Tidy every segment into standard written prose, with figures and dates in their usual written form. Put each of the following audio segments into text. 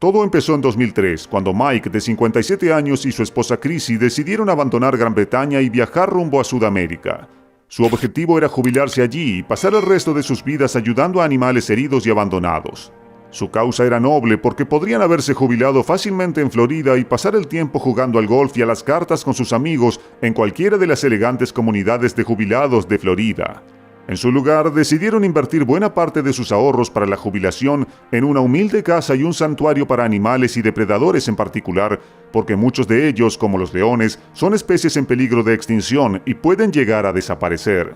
Todo empezó en 2003, cuando Mike, de 57 años, y su esposa Chrissy decidieron abandonar Gran Bretaña y viajar rumbo a Sudamérica. Su objetivo era jubilarse allí y pasar el resto de sus vidas ayudando a animales heridos y abandonados. Su causa era noble porque podrían haberse jubilado fácilmente en Florida y pasar el tiempo jugando al golf y a las cartas con sus amigos en cualquiera de las elegantes comunidades de jubilados de Florida. En su lugar, decidieron invertir buena parte de sus ahorros para la jubilación en una humilde casa y un santuario para animales y depredadores en particular, porque muchos de ellos, como los leones, son especies en peligro de extinción y pueden llegar a desaparecer.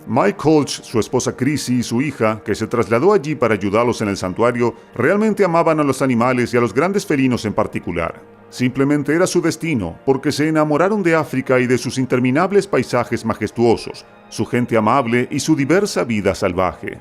Mike Holtz, su esposa Chrissy y su hija, que se trasladó allí para ayudarlos en el santuario, realmente amaban a los animales y a los grandes felinos en particular. Simplemente era su destino, porque se enamoraron de África y de sus interminables paisajes majestuosos, su gente amable y su diversa vida salvaje.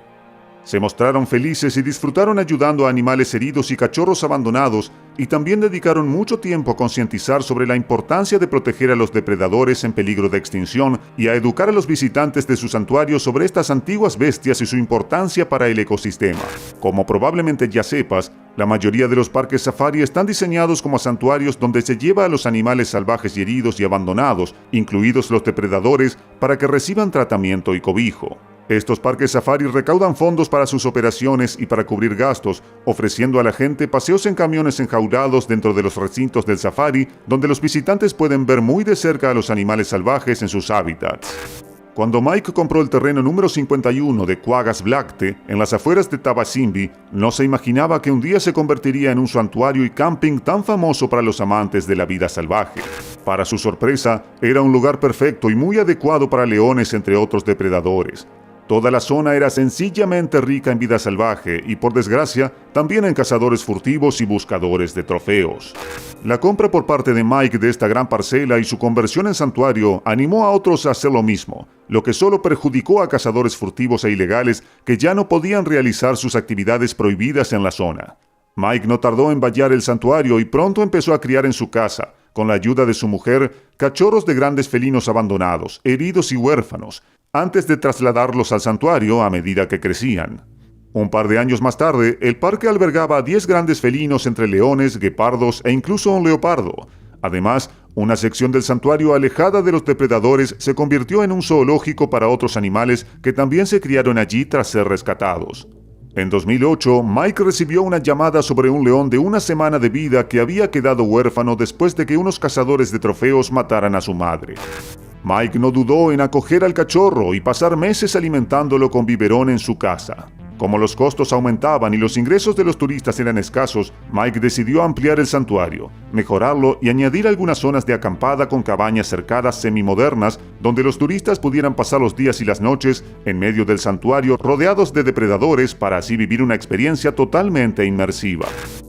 Se mostraron felices y disfrutaron ayudando a animales heridos y cachorros abandonados, y también dedicaron mucho tiempo a concientizar sobre la importancia de proteger a los depredadores en peligro de extinción y a educar a los visitantes de su santuario sobre estas antiguas bestias y su importancia para el ecosistema. Como probablemente ya sepas, la mayoría de los parques safari están diseñados como santuarios donde se lleva a los animales salvajes y heridos y abandonados, incluidos los depredadores, para que reciban tratamiento y cobijo. Estos parques safari recaudan fondos para sus operaciones y para cubrir gastos, ofreciendo a la gente paseos en camiones enjaulados dentro de los recintos del safari, donde los visitantes pueden ver muy de cerca a los animales salvajes en sus hábitats. Cuando Mike compró el terreno número 51 de Quaggas Blacte, en las afueras de Tabasimbi, no se imaginaba que un día se convertiría en un santuario y camping tan famoso para los amantes de la vida salvaje. Para su sorpresa, era un lugar perfecto y muy adecuado para leones entre otros depredadores. Toda la zona era sencillamente rica en vida salvaje y, por desgracia, también en cazadores furtivos y buscadores de trofeos. La compra por parte de Mike de esta gran parcela y su conversión en santuario animó a otros a hacer lo mismo, lo que solo perjudicó a cazadores furtivos e ilegales que ya no podían realizar sus actividades prohibidas en la zona. Mike no tardó en vallar el santuario y pronto empezó a criar en su casa, con la ayuda de su mujer, cachorros de grandes felinos abandonados, heridos y huérfanos, antes de trasladarlos al santuario a medida que crecían. Un par de años más tarde, el parque albergaba a 10 grandes felinos entre leones, guepardos e incluso un leopardo. Además, una sección del santuario alejada de los depredadores se convirtió en un zoológico para otros animales que también se criaron allí tras ser rescatados. En 2008, Mike recibió una llamada sobre un león de una semana de vida que había quedado huérfano después de que unos cazadores de trofeos mataran a su madre. Mike no dudó en acoger al cachorro y pasar meses alimentándolo con biberón en su casa. Como los costos aumentaban y los ingresos de los turistas eran escasos, Mike decidió ampliar el santuario, mejorarlo y añadir algunas zonas de acampada con cabañas cercadas semimodernas donde los turistas pudieran pasar los días y las noches en medio del santuario rodeados de depredadores para así vivir una experiencia totalmente inmersiva.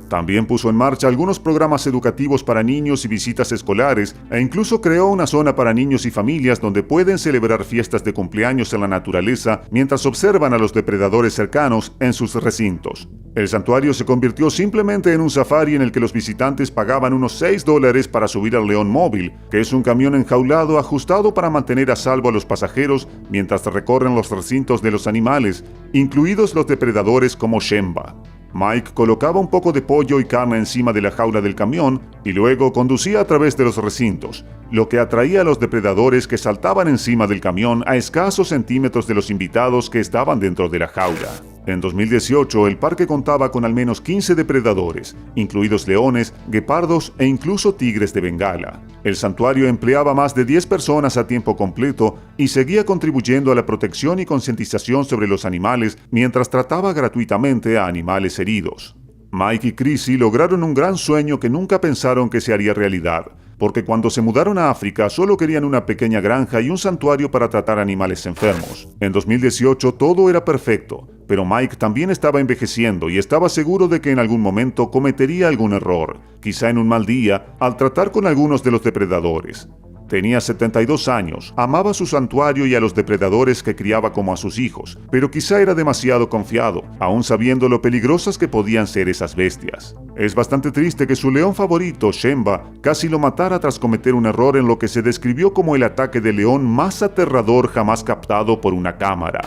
También puso en marcha algunos programas educativos para niños y visitas escolares e incluso creó una zona para niños y familias donde pueden celebrar fiestas de cumpleaños en la naturaleza mientras observan a los depredadores cercanos en sus recintos. El santuario se convirtió simplemente en un safari en el que los visitantes pagaban unos $6 para subir al león móvil, que es un camión enjaulado ajustado para mantener a salvo a los pasajeros mientras recorren los recintos de los animales, incluidos los depredadores como Shemba. Mike colocaba un poco de pollo y carne encima de la jaula del camión y luego conducía a través de los recintos, lo que atraía a los depredadores que saltaban encima del camión a escasos centímetros de los invitados que estaban dentro de la jaula. En 2018, el parque contaba con al menos 15 depredadores, incluidos leones, guepardos e incluso tigres de Bengala. El santuario empleaba más de 10 personas a tiempo completo y seguía contribuyendo a la protección y concientización sobre los animales mientras trataba gratuitamente a animales heridos. Mike y Chrissy lograron un gran sueño que nunca pensaron que se haría realidad, porque cuando se mudaron a África solo querían una pequeña granja y un santuario para tratar animales enfermos. En 2018 todo era perfecto, pero Mike también estaba envejeciendo y estaba seguro de que en algún momento cometería algún error, quizá en un mal día, al tratar con algunos de los depredadores. Tenía 72 años, amaba su santuario y a los depredadores que criaba como a sus hijos, pero quizá era demasiado confiado, aún sabiendo lo peligrosas que podían ser esas bestias. Es bastante triste que su león favorito, Shemba, casi lo matara tras cometer un error en lo que se describió como el ataque de león más aterrador jamás captado por una cámara.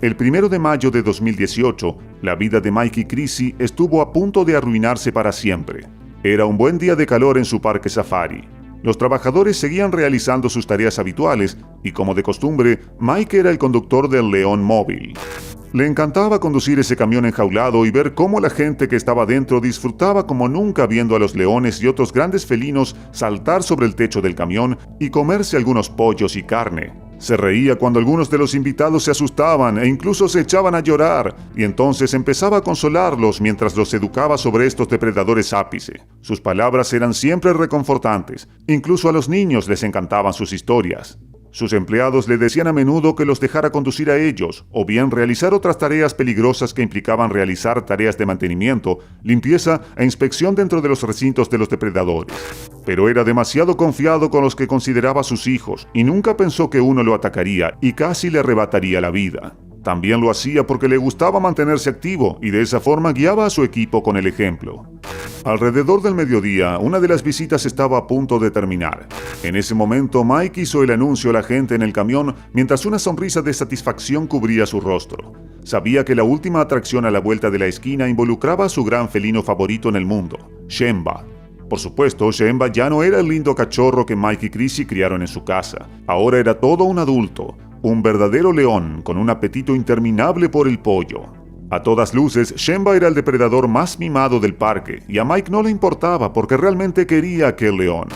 El 1 de mayo de 2018, la vida de Mike y Chrissy estuvo a punto de arruinarse para siempre. Era un buen día de calor en su parque safari. Los trabajadores seguían realizando sus tareas habituales y, como de costumbre, Mike era el conductor del León móvil. Le encantaba conducir ese camión enjaulado y ver cómo la gente que estaba dentro disfrutaba como nunca viendo a los leones y otros grandes felinos saltar sobre el techo del camión y comerse algunos pollos y carne. Se reía cuando algunos de los invitados se asustaban e incluso se echaban a llorar, y entonces empezaba a consolarlos mientras los educaba sobre estos depredadores ápice. Sus palabras eran siempre reconfortantes, incluso a los niños les encantaban sus historias. Sus empleados le decían a menudo que los dejara conducir a ellos, o bien realizar otras tareas peligrosas que implicaban realizar tareas de mantenimiento, limpieza e inspección dentro de los recintos de los depredadores. Pero era demasiado confiado con los que consideraba sus hijos, y nunca pensó que uno lo atacaría y casi le arrebataría la vida. También lo hacía porque le gustaba mantenerse activo y de esa forma guiaba a su equipo con el ejemplo. Alrededor del mediodía, una de las visitas estaba a punto de terminar. En ese momento, Mike hizo el anuncio a la gente en el camión mientras una sonrisa de satisfacción cubría su rostro. Sabía que la última atracción a la vuelta de la esquina involucraba a su gran felino favorito en el mundo, Shemba. Por supuesto, Shemba ya no era el lindo cachorro que Mike y Chrissy criaron en su casa. Ahora era todo un adulto, un verdadero león con un apetito interminable por el pollo. A todas luces, Shemba era el depredador más mimado del parque, y a Mike no le importaba porque realmente quería aquel león.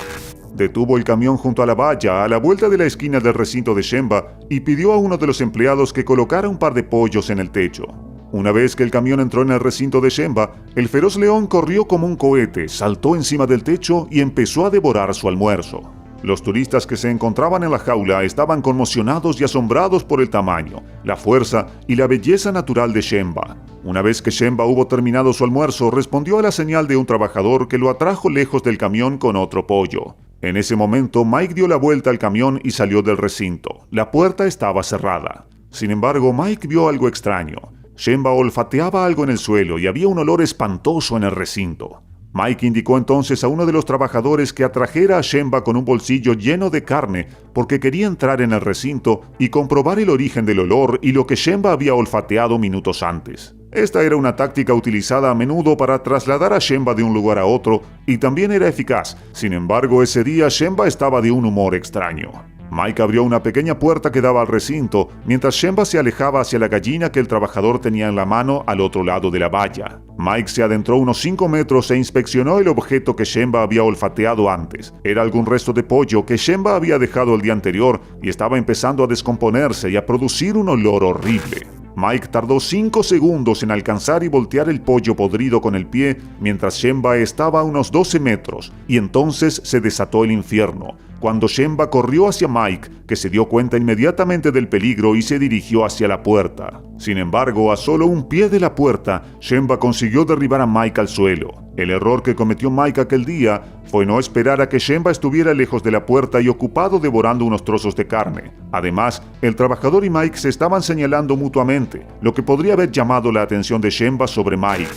Detuvo el camión junto a la valla a la vuelta de la esquina del recinto de Shemba y pidió a uno de los empleados que colocara un par de pollos en el techo. Una vez que el camión entró en el recinto de Shemba, el feroz león corrió como un cohete, saltó encima del techo y empezó a devorar su almuerzo. Los turistas que se encontraban en la jaula estaban conmocionados y asombrados por el tamaño, la fuerza y la belleza natural de Shemba. Una vez que Shemba hubo terminado su almuerzo, respondió a la señal de un trabajador que lo atrajo lejos del camión con otro pollo. En ese momento, Mike dio la vuelta al camión y salió del recinto. La puerta estaba cerrada. Sin embargo, Mike vio algo extraño. Shemba olfateaba algo en el suelo y había un olor espantoso en el recinto. Mike indicó entonces a uno de los trabajadores que atrajera a Shemba con un bolsillo lleno de carne porque quería entrar en el recinto y comprobar el origen del olor y lo que Shemba había olfateado minutos antes. Esta era una táctica utilizada a menudo para trasladar a Shemba de un lugar a otro y también era eficaz. Sin embargo, ese día Shemba estaba de un humor extraño. Mike abrió una pequeña puerta que daba al recinto, mientras Shemba se alejaba hacia la gallina que el trabajador tenía en la mano al otro lado de la valla. Mike se adentró unos 5 metros e inspeccionó el objeto que Shemba había olfateado antes. Era algún resto de pollo que Shemba había dejado el día anterior y estaba empezando a descomponerse y a producir un olor horrible. Mike tardó 5 segundos en alcanzar y voltear el pollo podrido con el pie, mientras Shemba estaba a unos 12 metros, y entonces se desató el infierno, cuando Shemba corrió hacia Mike, que se dio cuenta inmediatamente del peligro y se dirigió hacia la puerta. Sin embargo, a solo un pie de la puerta, Shemba consiguió derribar a Mike al suelo. El error que cometió Mike aquel día fue no esperar a que Shemba estuviera lejos de la puerta y ocupado devorando unos trozos de carne. Además, el trabajador y Mike se estaban señalando mutuamente, lo que podría haber llamado la atención de Shemba sobre Mike.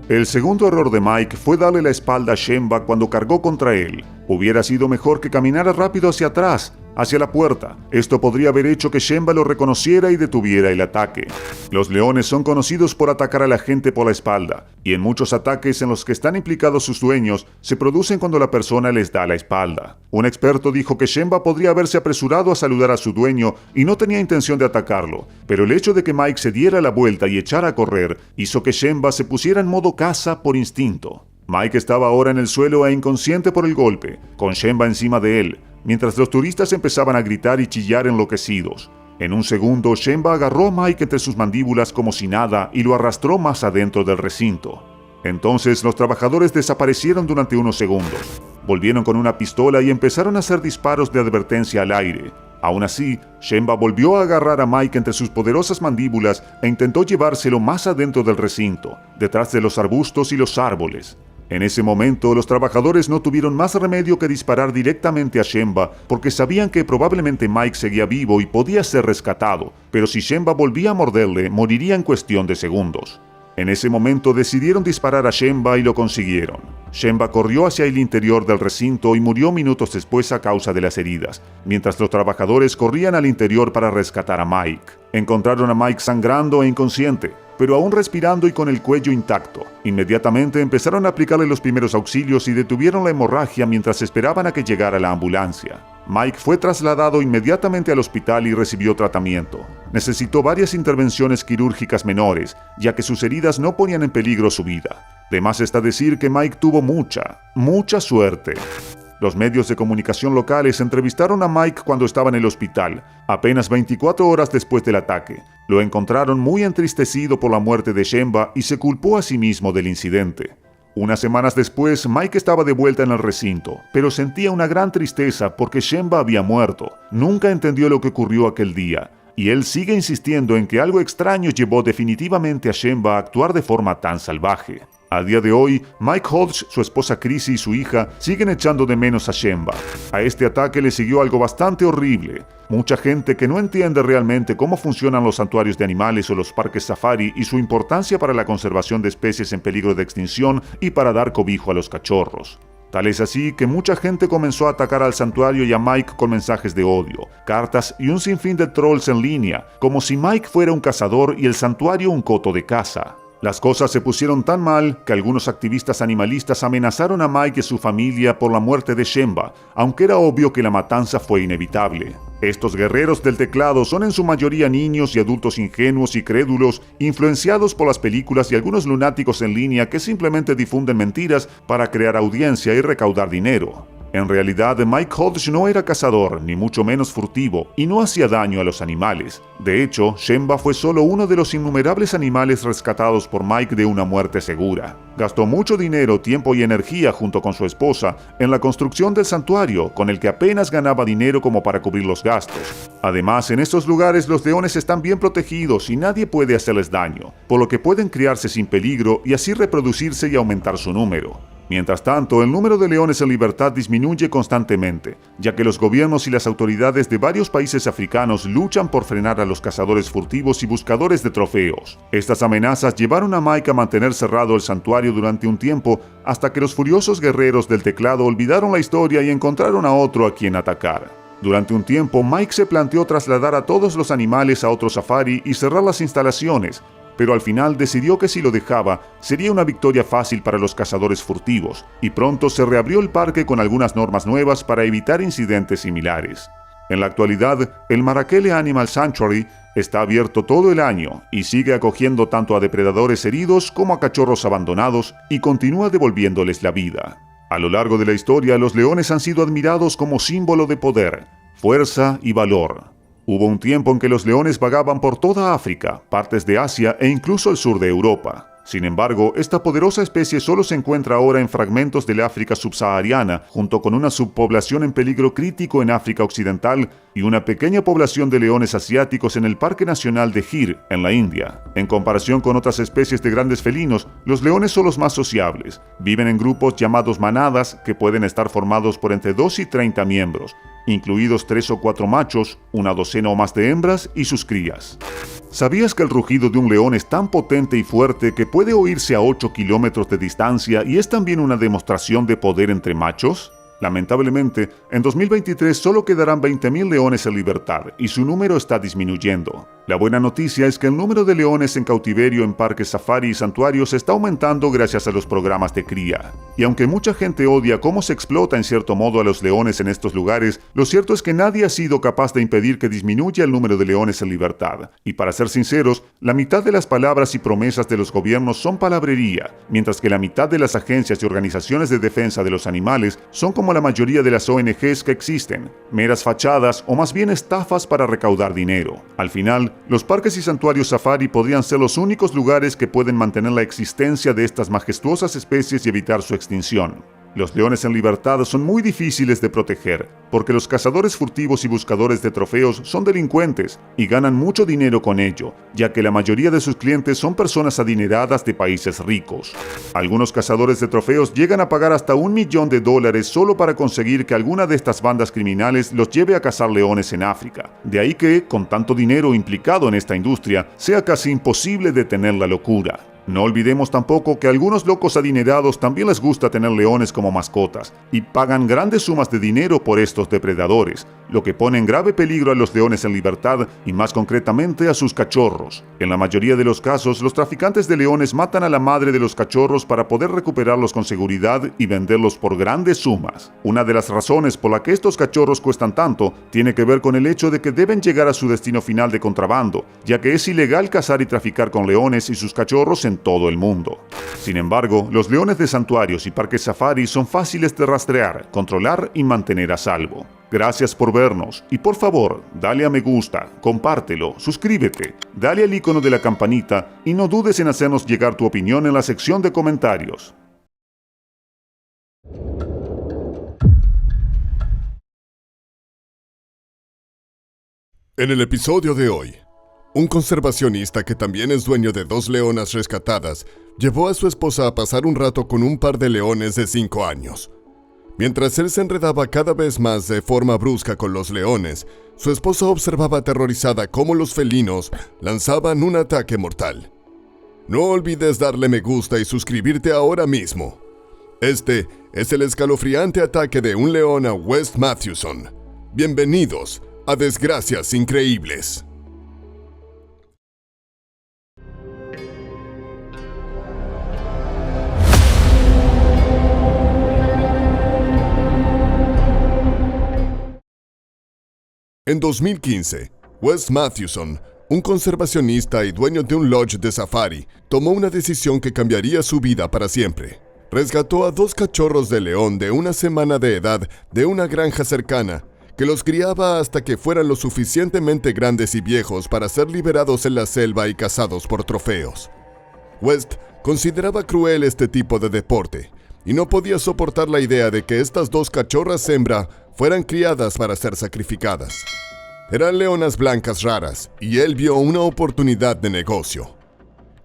El segundo error de Mike fue darle la espalda a Shemba cuando cargó contra él. Hubiera sido mejor que caminara rápido hacia atrás, hacia la puerta. Esto podría haber hecho que Shemba lo reconociera y detuviera el ataque. Los leones son conocidos por atacar a la gente por la espalda, y en muchos ataques en los que están implicados sus dueños, se producen cuando la persona les da la espalda. Un experto dijo que Shemba podría haberse apresurado a saludar a su dueño y no tenía intención de atacarlo, pero el hecho de que Mike se diera la vuelta y echara a correr hizo que Shemba se pusiera en modo caza por instinto. Mike estaba ahora en el suelo e inconsciente por el golpe, con Shemba encima de él, mientras los turistas empezaban a gritar y chillar enloquecidos. En un segundo, Shemba agarró a Mike entre sus mandíbulas como si nada y lo arrastró más adentro del recinto. Entonces los trabajadores desaparecieron durante unos segundos. Volvieron con una pistola y empezaron a hacer disparos de advertencia al aire. Aún así, Shemba volvió a agarrar a Mike entre sus poderosas mandíbulas e intentó llevárselo más adentro del recinto, detrás de los arbustos y los árboles. En ese momento, los trabajadores no tuvieron más remedio que disparar directamente a Shemba porque sabían que probablemente Mike seguía vivo y podía ser rescatado, pero si Shemba volvía a morderle, moriría en cuestión de segundos. En ese momento decidieron disparar a Shemba y lo consiguieron. Shemba corrió hacia el interior del recinto y murió minutos después a causa de las heridas, mientras los trabajadores corrían al interior para rescatar a Mike. Encontraron a Mike sangrando e inconsciente, pero aún respirando y con el cuello intacto. Inmediatamente empezaron a aplicarle los primeros auxilios y detuvieron la hemorragia mientras esperaban a que llegara la ambulancia. Mike fue trasladado inmediatamente al hospital y recibió tratamiento. Necesitó varias intervenciones quirúrgicas menores, ya que sus heridas no ponían en peligro su vida. De más está decir que Mike tuvo mucha suerte. Los medios de comunicación locales entrevistaron a Mike cuando estaba en el hospital, apenas 24 horas después del ataque. Lo encontraron muy entristecido por la muerte de Shemba y se culpó a sí mismo del incidente. Unas semanas después, Mike estaba de vuelta en el recinto, pero sentía una gran tristeza porque Shemba había muerto. Nunca entendió lo que ocurrió aquel día, y él sigue insistiendo en que algo extraño llevó definitivamente a Shemba a actuar de forma tan salvaje. A día de hoy, Mike Hodge, su esposa Chrissy y su hija siguen echando de menos a Shemba. A este ataque le siguió algo bastante horrible. Mucha gente que no entiende realmente cómo funcionan los santuarios de animales o los parques safari y su importancia para la conservación de especies en peligro de extinción y para dar cobijo a los cachorros. Tal es así que mucha gente comenzó a atacar al santuario y a Mike con mensajes de odio, cartas y un sinfín de trolls en línea, como si Mike fuera un cazador y el santuario un coto de caza. Las cosas se pusieron tan mal que algunos activistas animalistas amenazaron a Mike y a su familia por la muerte de Shemba, aunque era obvio que la matanza fue inevitable. Estos guerreros del teclado son en su mayoría niños y adultos ingenuos y crédulos, influenciados por las películas y algunos lunáticos en línea que simplemente difunden mentiras para crear audiencia y recaudar dinero. En realidad, Mike Hodge no era cazador, ni mucho menos furtivo, y no hacía daño a los animales. De hecho, Shemba fue solo uno de los innumerables animales rescatados por Mike de una muerte segura. Gastó mucho dinero, tiempo y energía junto con su esposa en la construcción del santuario, con el que apenas ganaba dinero como para cubrir los gastos. Además, en estos lugares los leones están bien protegidos y nadie puede hacerles daño, por lo que pueden criarse sin peligro y así reproducirse y aumentar su número. Mientras tanto, el número de leones en libertad disminuye constantemente, ya que los gobiernos y las autoridades de varios países africanos luchan por frenar a los cazadores furtivos y buscadores de trofeos. Estas amenazas llevaron a Mike a mantener cerrado el santuario durante un tiempo, hasta que los furiosos guerreros del teclado olvidaron la historia y encontraron a otro a quien atacar. Durante un tiempo, Mike se planteó trasladar a todos los animales a otro safari y cerrar las instalaciones, pero al final decidió que si lo dejaba, sería una victoria fácil para los cazadores furtivos, y pronto se reabrió el parque con algunas normas nuevas para evitar incidentes similares. En la actualidad, el Marakele Animal Sanctuary está abierto todo el año y sigue acogiendo tanto a depredadores heridos como a cachorros abandonados y continúa devolviéndoles la vida. A lo largo de la historia, los leones han sido admirados como símbolo de poder, fuerza y valor. Hubo un tiempo en que los leones vagaban por toda África, partes de Asia e incluso el sur de Europa. Sin embargo, esta poderosa especie solo se encuentra ahora en fragmentos del África subsahariana, junto con una subpoblación en peligro crítico en África Occidental y una pequeña población de leones asiáticos en el Parque Nacional de Gir, en la India. En comparación con otras especies de grandes felinos, los leones son los más sociables. Viven en grupos llamados manadas, que pueden estar formados por entre 2 y 30 miembros, incluidos 3 o 4 machos, una docena o más de hembras y sus crías. ¿Sabías que el rugido de un león es tan potente y fuerte que puede oírse a 8 kilómetros de distancia y es también una demostración de poder entre machos? Lamentablemente, en 2023 solo quedarán 20.000 leones en libertad y su número está disminuyendo. La buena noticia es que el número de leones en cautiverio en parques safari y santuarios está aumentando gracias a los programas de cría. Y aunque mucha gente odia cómo se explota en cierto modo a los leones en estos lugares, lo cierto es que nadie ha sido capaz de impedir que disminuya el número de leones en libertad. Y para ser sinceros, la mitad de las palabras y promesas de los gobiernos son palabrería, mientras que la mitad de las agencias y organizaciones de defensa de los animales son como la mayoría de las ONGs que existen, meras fachadas o más bien estafas para recaudar dinero. Al final, los parques y santuarios safari podrían ser los únicos lugares que pueden mantener la existencia de estas majestuosas especies y evitar su extinción. Los leones en libertad son muy difíciles de proteger, porque los cazadores furtivos y buscadores de trofeos son delincuentes y ganan mucho dinero con ello, ya que la mayoría de sus clientes son personas adineradas de países ricos. Algunos cazadores de trofeos llegan a pagar hasta $1 millón solo para conseguir que alguna de estas bandas criminales los lleve a cazar leones en África. De ahí que, con tanto dinero implicado en esta industria, sea casi imposible detener la locura. No olvidemos tampoco que a algunos locos adinerados también les gusta tener leones como mascotas y pagan grandes sumas de dinero por estos depredadores, lo que pone en grave peligro a los leones en libertad y más concretamente a sus cachorros. En la mayoría de los casos, los traficantes de leones matan a la madre de los cachorros para poder recuperarlos con seguridad y venderlos por grandes sumas. Una de las razones por la que estos cachorros cuestan tanto tiene que ver con el hecho de que deben llegar a su destino final de contrabando, ya que es ilegal cazar y traficar con leones y sus cachorros en todo el mundo. Sin embargo, los leones de santuarios y parques safari son fáciles de rastrear, controlar y mantener a salvo. Gracias por vernos y por favor, dale a me gusta, compártelo, suscríbete, dale al icono de la campanita y no dudes en hacernos llegar tu opinión en la sección de comentarios. En el episodio de hoy, un conservacionista que también es dueño de 2 leonas rescatadas, llevó a su esposa a pasar un rato con un par de leones de 5 años. Mientras él se enredaba cada vez más de forma brusca con los leones, su esposa observaba aterrorizada cómo los felinos lanzaban un ataque mortal. No olvides darle me gusta y suscribirte ahora mismo. Este es el escalofriante ataque de un león a Wes Matthewson. Bienvenidos a Desgracias Increíbles. En 2015, Wes Matthewson, un conservacionista y dueño de un lodge de safari, tomó una decisión que cambiaría su vida para siempre. Rescató a 2 cachorros de león de 1 semana de edad de una granja cercana, que los criaba hasta que fueran lo suficientemente grandes y viejos para ser liberados en la selva y cazados por trofeos. West consideraba cruel este tipo de deporte, y no podía soportar la idea de que estas 2 cachorras hembra fueran criadas para ser sacrificadas. Eran leonas blancas raras, y él vio una oportunidad de negocio.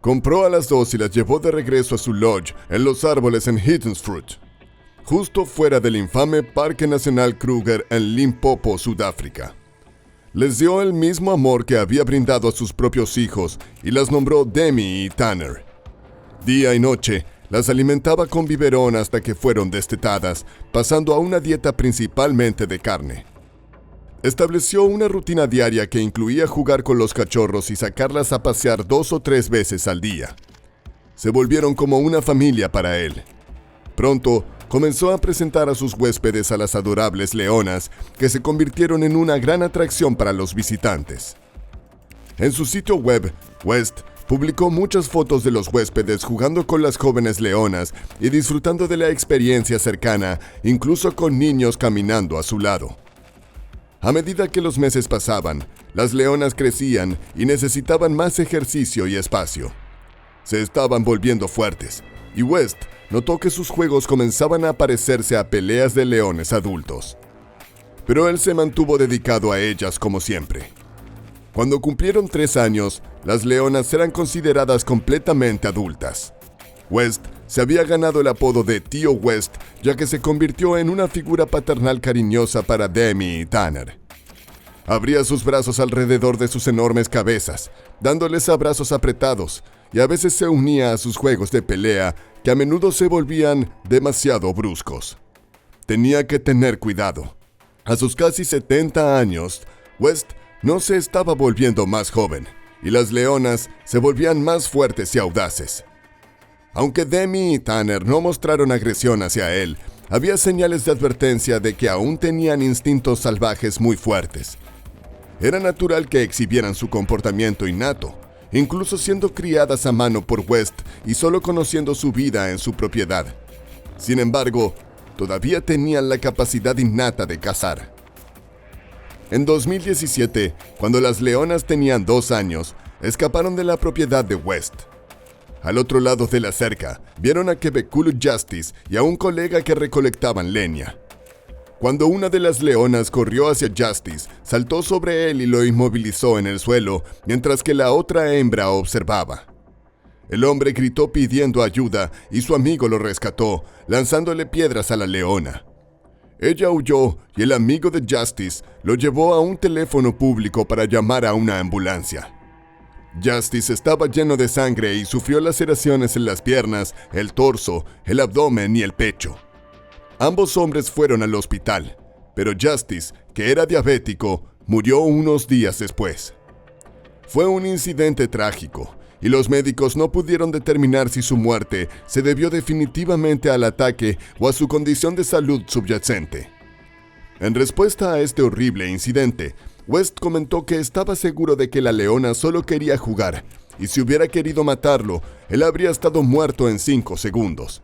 Compró a las 2 y las llevó de regreso a su lodge en los árboles en Hittensfruit, justo fuera del infame Parque Nacional Kruger en Limpopo, Sudáfrica. Les dio el mismo amor que había brindado a sus propios hijos y las nombró Demi y Tanner. Día y noche, las alimentaba con biberón hasta que fueron destetadas, pasando a una dieta principalmente de carne. Estableció una rutina diaria que incluía jugar con los cachorros y sacarlas a pasear 2 o 3 veces al día. Se volvieron como una familia para él. Pronto, comenzó a presentar a sus huéspedes a las adorables leonas, que se convirtieron en una gran atracción para los visitantes. En su sitio web, West publicó muchas fotos de los huéspedes jugando con las jóvenes leonas y disfrutando de la experiencia cercana, incluso con niños caminando a su lado. A medida que los meses pasaban, las leonas crecían y necesitaban más ejercicio y espacio. Se estaban volviendo fuertes, y West notó que sus juegos comenzaban a parecerse a peleas de leones adultos. Pero él se mantuvo dedicado a ellas como siempre. Cuando cumplieron 3 años, las leonas eran consideradas completamente adultas. West se había ganado el apodo de Tío West, ya que se convirtió en una figura paternal cariñosa para Demi y Tanner. Abría sus brazos alrededor de sus enormes cabezas, dándoles abrazos apretados, y a veces se unía a sus juegos de pelea, que a menudo se volvían demasiado bruscos. Tenía que tener cuidado. A sus casi 70 años, West no se estaba volviendo más joven, y las leonas se volvían más fuertes y audaces. Aunque Demi y Tanner no mostraron agresión hacia él, había señales de advertencia de que aún tenían instintos salvajes muy fuertes. Era natural que exhibieran su comportamiento innato, incluso siendo criadas a mano por West y solo conociendo su vida en su propiedad. Sin embargo, todavía tenían la capacidad innata de cazar. En 2017, cuando las leonas tenían 2 años, escaparon de la propiedad de West. Al otro lado de la cerca, vieron a Quebeculu Justice y a un colega que recolectaban leña. Cuando una de las leonas corrió hacia Justice, saltó sobre él y lo inmovilizó en el suelo, mientras que la otra hembra observaba. El hombre gritó pidiendo ayuda y su amigo lo rescató, lanzándole piedras a la leona. Ella huyó y el amigo de Justice lo llevó a un teléfono público para llamar a una ambulancia. Justice estaba lleno de sangre y sufrió laceraciones en las piernas, el torso, el abdomen y el pecho. Ambos hombres fueron al hospital, pero Justice, que era diabético, murió unos días después. Fue un incidente trágico, y los médicos no pudieron determinar si su muerte se debió definitivamente al ataque o a su condición de salud subyacente. En respuesta a este horrible incidente, West comentó que estaba seguro de que la leona solo quería jugar, y si hubiera querido matarlo, él habría estado muerto en 5 segundos.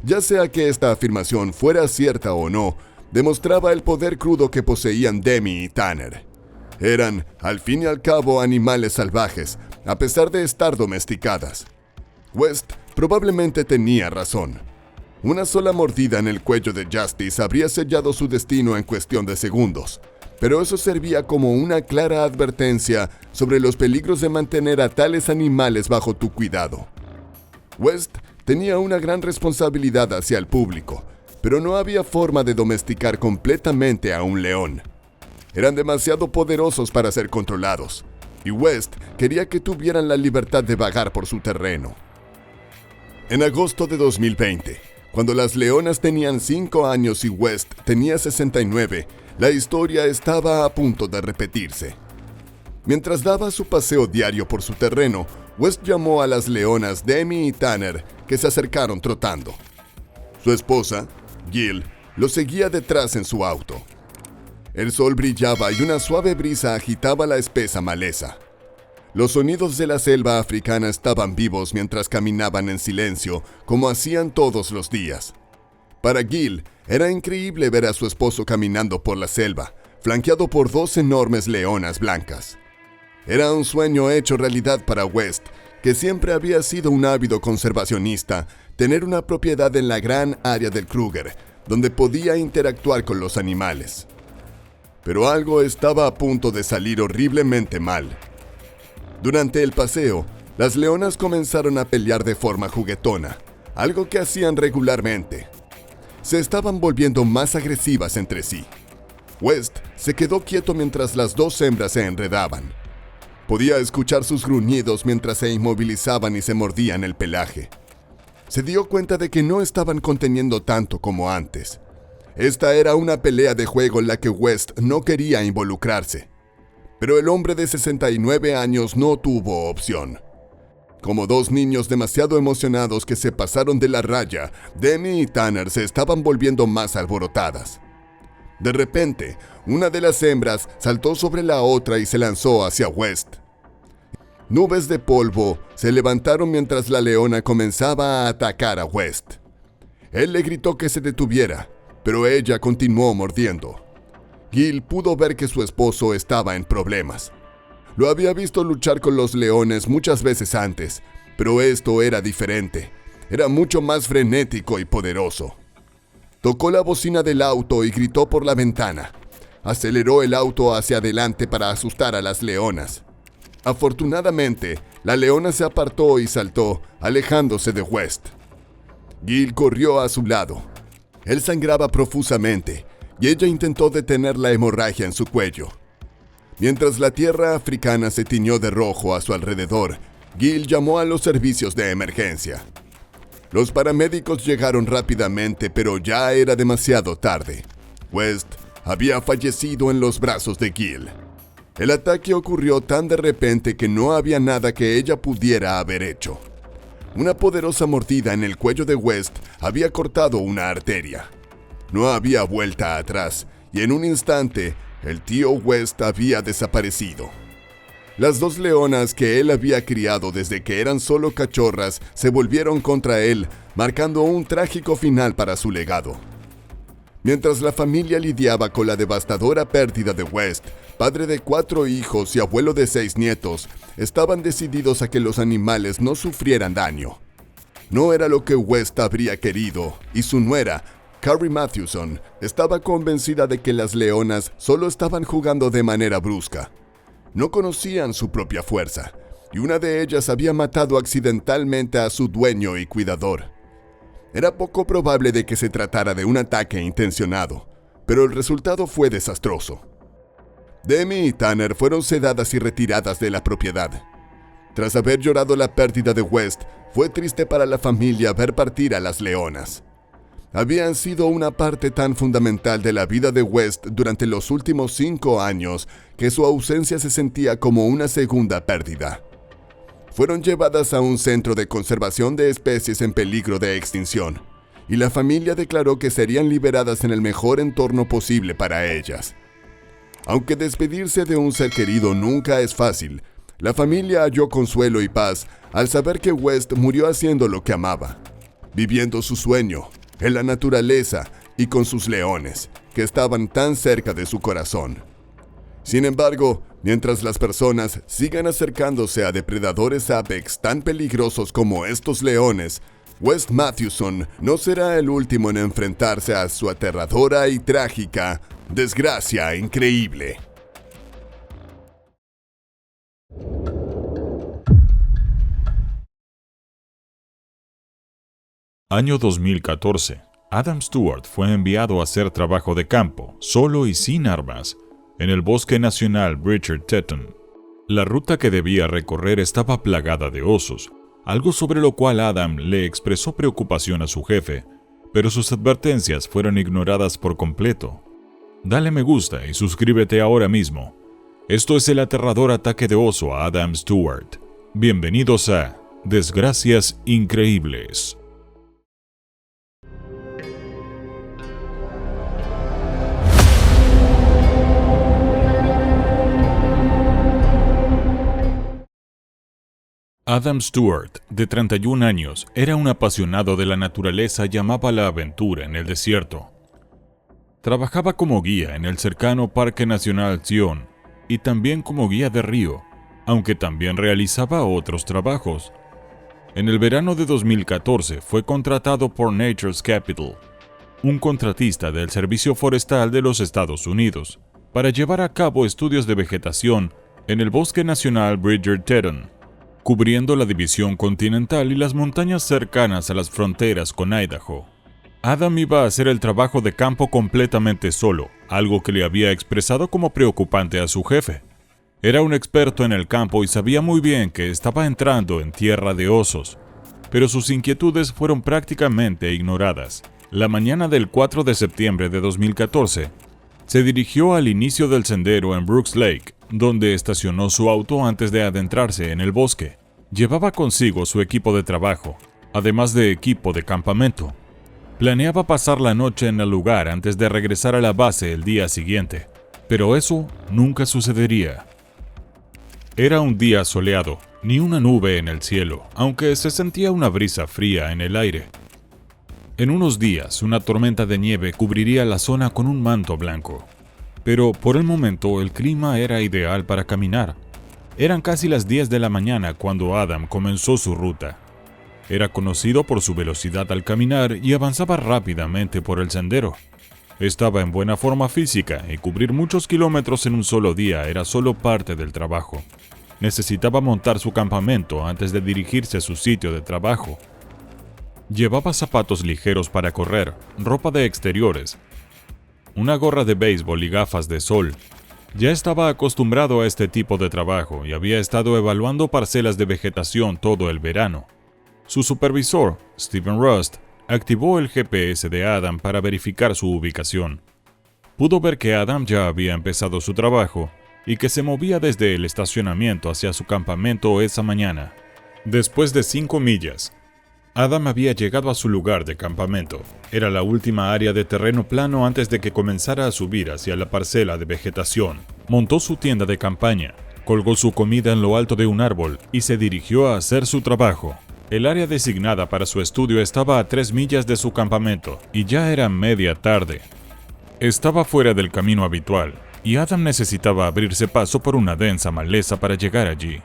Ya sea que esta afirmación fuera cierta o no, demostraba el poder crudo que poseían Demi y Tanner. Eran, al fin y al cabo, animales salvajes, a pesar de estar domesticadas. West probablemente tenía razón. Una sola mordida en el cuello de Justice habría sellado su destino en cuestión de segundos, pero eso servía como una clara advertencia sobre los peligros de mantener a tales animales bajo tu cuidado. West tenía una gran responsabilidad hacia el público, pero no había forma de domesticar completamente a un león. Eran demasiado poderosos para ser controlados, y West quería que tuvieran la libertad de vagar por su terreno. En agosto de 2020, cuando las leonas tenían 5 años y West tenía 69, la historia estaba a punto de repetirse. Mientras daba su paseo diario por su terreno, West llamó a las leonas Demi y Tanner, que se acercaron trotando. Su esposa, Gil, lo seguía detrás en su auto. El sol brillaba y una suave brisa agitaba la espesa maleza. Los sonidos de la selva africana estaban vivos mientras caminaban en silencio, como hacían todos los días. Para Gil, era increíble ver a su esposo caminando por la selva, flanqueado por 2 enormes leonas blancas. Era un sueño hecho realidad para West, que siempre había sido un ávido conservacionista, tener una propiedad en la gran área del Kruger, donde podía interactuar con los animales. Pero algo estaba a punto de salir horriblemente mal. Durante el paseo, las leonas comenzaron a pelear de forma juguetona, algo que hacían regularmente. Se estaban volviendo más agresivas entre sí. West se quedó quieto mientras las 2 hembras se enredaban. Podía escuchar sus gruñidos mientras se inmovilizaban y se mordían el pelaje. Se dio cuenta de que no estaban conteniendo tanto como antes. Esta era una pelea de juego en la que West no quería involucrarse. Pero el hombre de 69 años no tuvo opción. Como 2 niños demasiado emocionados que se pasaron de la raya, Demi y Tanner se estaban volviendo más alborotadas. De repente, una de las hembras saltó sobre la otra y se lanzó hacia West. Nubes de polvo se levantaron mientras la leona comenzaba a atacar a West. Él le gritó que se detuviera, pero ella continuó mordiendo. Gil pudo ver que su esposo estaba en problemas. Lo había visto luchar con los leones muchas veces antes, pero esto era diferente. Era mucho más frenético y poderoso. Tocó la bocina del auto y gritó por la ventana. Aceleró el auto hacia adelante para asustar a las leonas. Afortunadamente, la leona se apartó y saltó, alejándose de West. Gil corrió a su lado. Él sangraba profusamente, y ella intentó detener la hemorragia en su cuello. Mientras la tierra africana se tiñó de rojo a su alrededor, Gil llamó a los servicios de emergencia. Los paramédicos llegaron rápidamente, pero ya era demasiado tarde. West había fallecido en los brazos de Gil. El ataque ocurrió tan de repente que no había nada que ella pudiera haber hecho. Una poderosa mordida en el cuello de West había cortado una arteria. No había vuelta atrás, y en un instante, el tío West había desaparecido. Las 2 leonas que él había criado desde que eran solo cachorras se volvieron contra él, marcando un trágico final para su legado. Mientras la familia lidiaba con la devastadora pérdida de West, padre de 4 hijos y abuelo de 6 nietos, estaban decididos a que los animales no sufrieran daño. No era lo que West habría querido, y su nuera, Carrie Mathewson, estaba convencida de que las leonas solo estaban jugando de manera brusca. No conocían su propia fuerza, y una de ellas había matado accidentalmente a su dueño y cuidador. Era poco probable de que se tratara de un ataque intencionado, pero el resultado fue desastroso. Demi y Tanner fueron sedadas y retiradas de la propiedad. Tras haber llorado la pérdida de West, fue triste para la familia ver partir a las leonas. Habían sido una parte tan fundamental de la vida de West durante los últimos 5 años que su ausencia se sentía como una segunda pérdida. Fueron llevadas a un centro de conservación de especies en peligro de extinción, y la familia declaró que serían liberadas en el mejor entorno posible para ellas. Aunque despedirse de un ser querido nunca es fácil, la familia halló consuelo y paz al saber que West murió haciendo lo que amaba, viviendo su sueño, en la naturaleza y con sus leones, que estaban tan cerca de su corazón. Sin embargo, mientras las personas sigan acercándose a depredadores apex tan peligrosos como estos leones, West Mathewson no será el último en enfrentarse a su aterradora y trágica desgracia increíble. Año 2014. Adam Stewart fue enviado a hacer trabajo de campo, solo y sin armas, en el Bosque Nacional Bridger-Teton. La ruta que debía recorrer estaba plagada de osos, algo sobre lo cual Adam le expresó preocupación a su jefe, pero sus advertencias fueron ignoradas por completo. Dale me gusta y suscríbete ahora mismo. Esto es el aterrador ataque de oso a Adam Stewart. Bienvenidos a Desgracias Increíbles. Adam Stewart, de 31 años, era un apasionado de la naturaleza y amaba la aventura en el desierto. Trabajaba como guía en el cercano Parque Nacional Zion y también como guía de río, aunque también realizaba otros trabajos. En el verano de 2014 fue contratado por Nature's Capital, un contratista del Servicio Forestal de los Estados Unidos, para llevar a cabo estudios de vegetación en el Bosque Nacional Bridger-Teton, cubriendo la división continental y las montañas cercanas a las fronteras con Idaho. Adam iba a hacer el trabajo de campo completamente solo, algo que le había expresado como preocupante a su jefe. Era un experto en el campo y sabía muy bien que estaba entrando en tierra de osos, pero sus inquietudes fueron prácticamente ignoradas. La mañana del 4 de septiembre de 2014, se dirigió al inicio del sendero en Brooks Lake, donde estacionó su auto antes de adentrarse en el bosque. Llevaba consigo su equipo de trabajo, además de equipo de campamento. Planeaba pasar la noche en el lugar antes de regresar a la base el día siguiente, pero eso nunca sucedería. Era un día soleado, ni una nube en el cielo, aunque se sentía una brisa fría en el aire. En unos días, una tormenta de nieve cubriría la zona con un manto blanco. Pero por el momento el clima era ideal para caminar. Eran casi las 10 de la mañana cuando Adam comenzó su ruta. Era conocido por su velocidad al caminar y avanzaba rápidamente por el sendero. Estaba en buena forma física y cubrir muchos kilómetros en un solo día era solo parte del trabajo. Necesitaba montar su campamento antes de dirigirse a su sitio de trabajo. Llevaba zapatos ligeros para correr, ropa de exteriores, una gorra de béisbol y gafas de sol. Ya estaba acostumbrado a este tipo de trabajo y había estado evaluando parcelas de vegetación todo el verano. Su supervisor, Stephen Rust, activó el GPS de Adam para verificar su ubicación. Pudo ver que Adam ya había empezado su trabajo y que se movía desde el estacionamiento hacia su campamento esa mañana. Después de 5 millas, Adam había llegado a su lugar de campamento. Era la última área de terreno plano antes de que comenzara a subir hacia la parcela de vegetación. Montó su tienda de campaña, colgó su comida en lo alto de un árbol y se dirigió a hacer su trabajo. El área designada para su estudio estaba a 3 millas de su campamento y ya era media tarde. Estaba fuera del camino habitual, y Adam necesitaba abrirse paso por una densa maleza para llegar allí.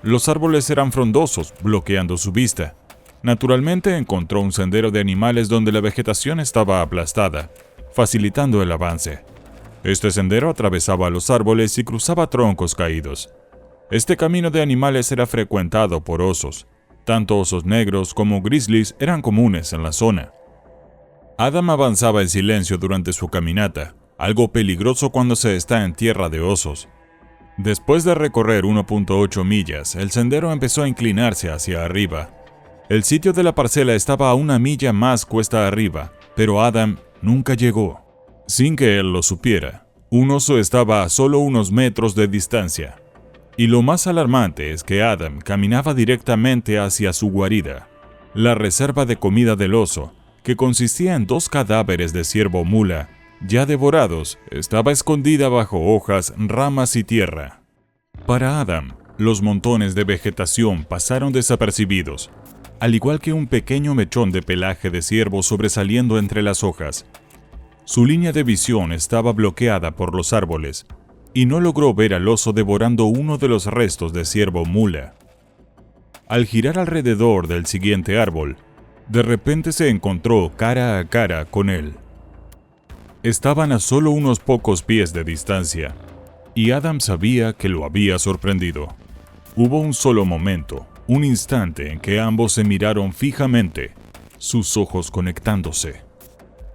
Los árboles eran frondosos, bloqueando su vista. Naturalmente encontró un sendero de animales donde la vegetación estaba aplastada, facilitando el avance. Este sendero atravesaba los árboles y cruzaba troncos caídos. Este camino de animales era frecuentado por osos. Tanto osos negros como grizzlies eran comunes en la zona. Adam avanzaba en silencio durante su caminata, algo peligroso cuando se está en tierra de osos. Después de recorrer 1.8 millas, el sendero empezó a inclinarse hacia arriba. El sitio de la parcela estaba a 1 milla más cuesta arriba, pero Adam nunca llegó. Sin que él lo supiera, un oso estaba a solo unos metros de distancia. Y lo más alarmante es que Adam caminaba directamente hacia su guarida, la reserva de comida del oso, que consistía en 2 cadáveres de ciervo mula, ya devorados, estaba escondida bajo hojas, ramas y tierra. Para Adam, los montones de vegetación pasaron desapercibidos, al igual que un pequeño mechón de pelaje de ciervo sobresaliendo entre las hojas. Su línea de visión estaba bloqueada por los árboles, y no logró ver al oso devorando uno de los restos de ciervo mula. Al girar alrededor del siguiente árbol, de repente se encontró cara a cara con él. Estaban a solo unos pocos pies de distancia, y Adam sabía que lo había sorprendido. Hubo un solo momento, un instante en que ambos se miraron fijamente, sus ojos conectándose.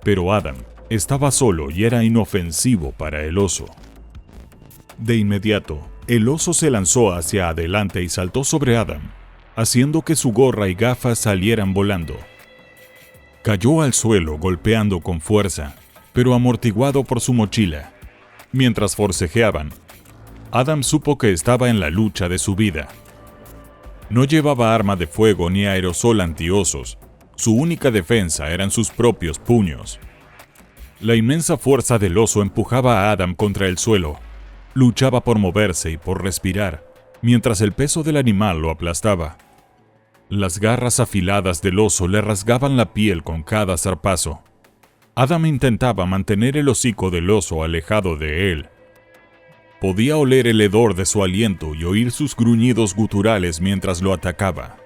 Pero Adam estaba solo y era inofensivo para el oso. De inmediato, el oso se lanzó hacia adelante y saltó sobre Adam, haciendo que su gorra y gafas salieran volando. Cayó al suelo golpeando con fuerza, pero amortiguado por su mochila. Mientras forcejeaban, Adam supo que estaba en la lucha de su vida. No llevaba arma de fuego ni aerosol antiosos. Su única defensa eran sus propios puños. La inmensa fuerza del oso empujaba a Adam contra el suelo. Luchaba por moverse y por respirar, mientras el peso del animal lo aplastaba. Las garras afiladas del oso le rasgaban la piel con cada zarpazo. Adam intentaba mantener el hocico del oso alejado de él. Podía oler el hedor de su aliento y oír sus gruñidos guturales mientras lo atacaba.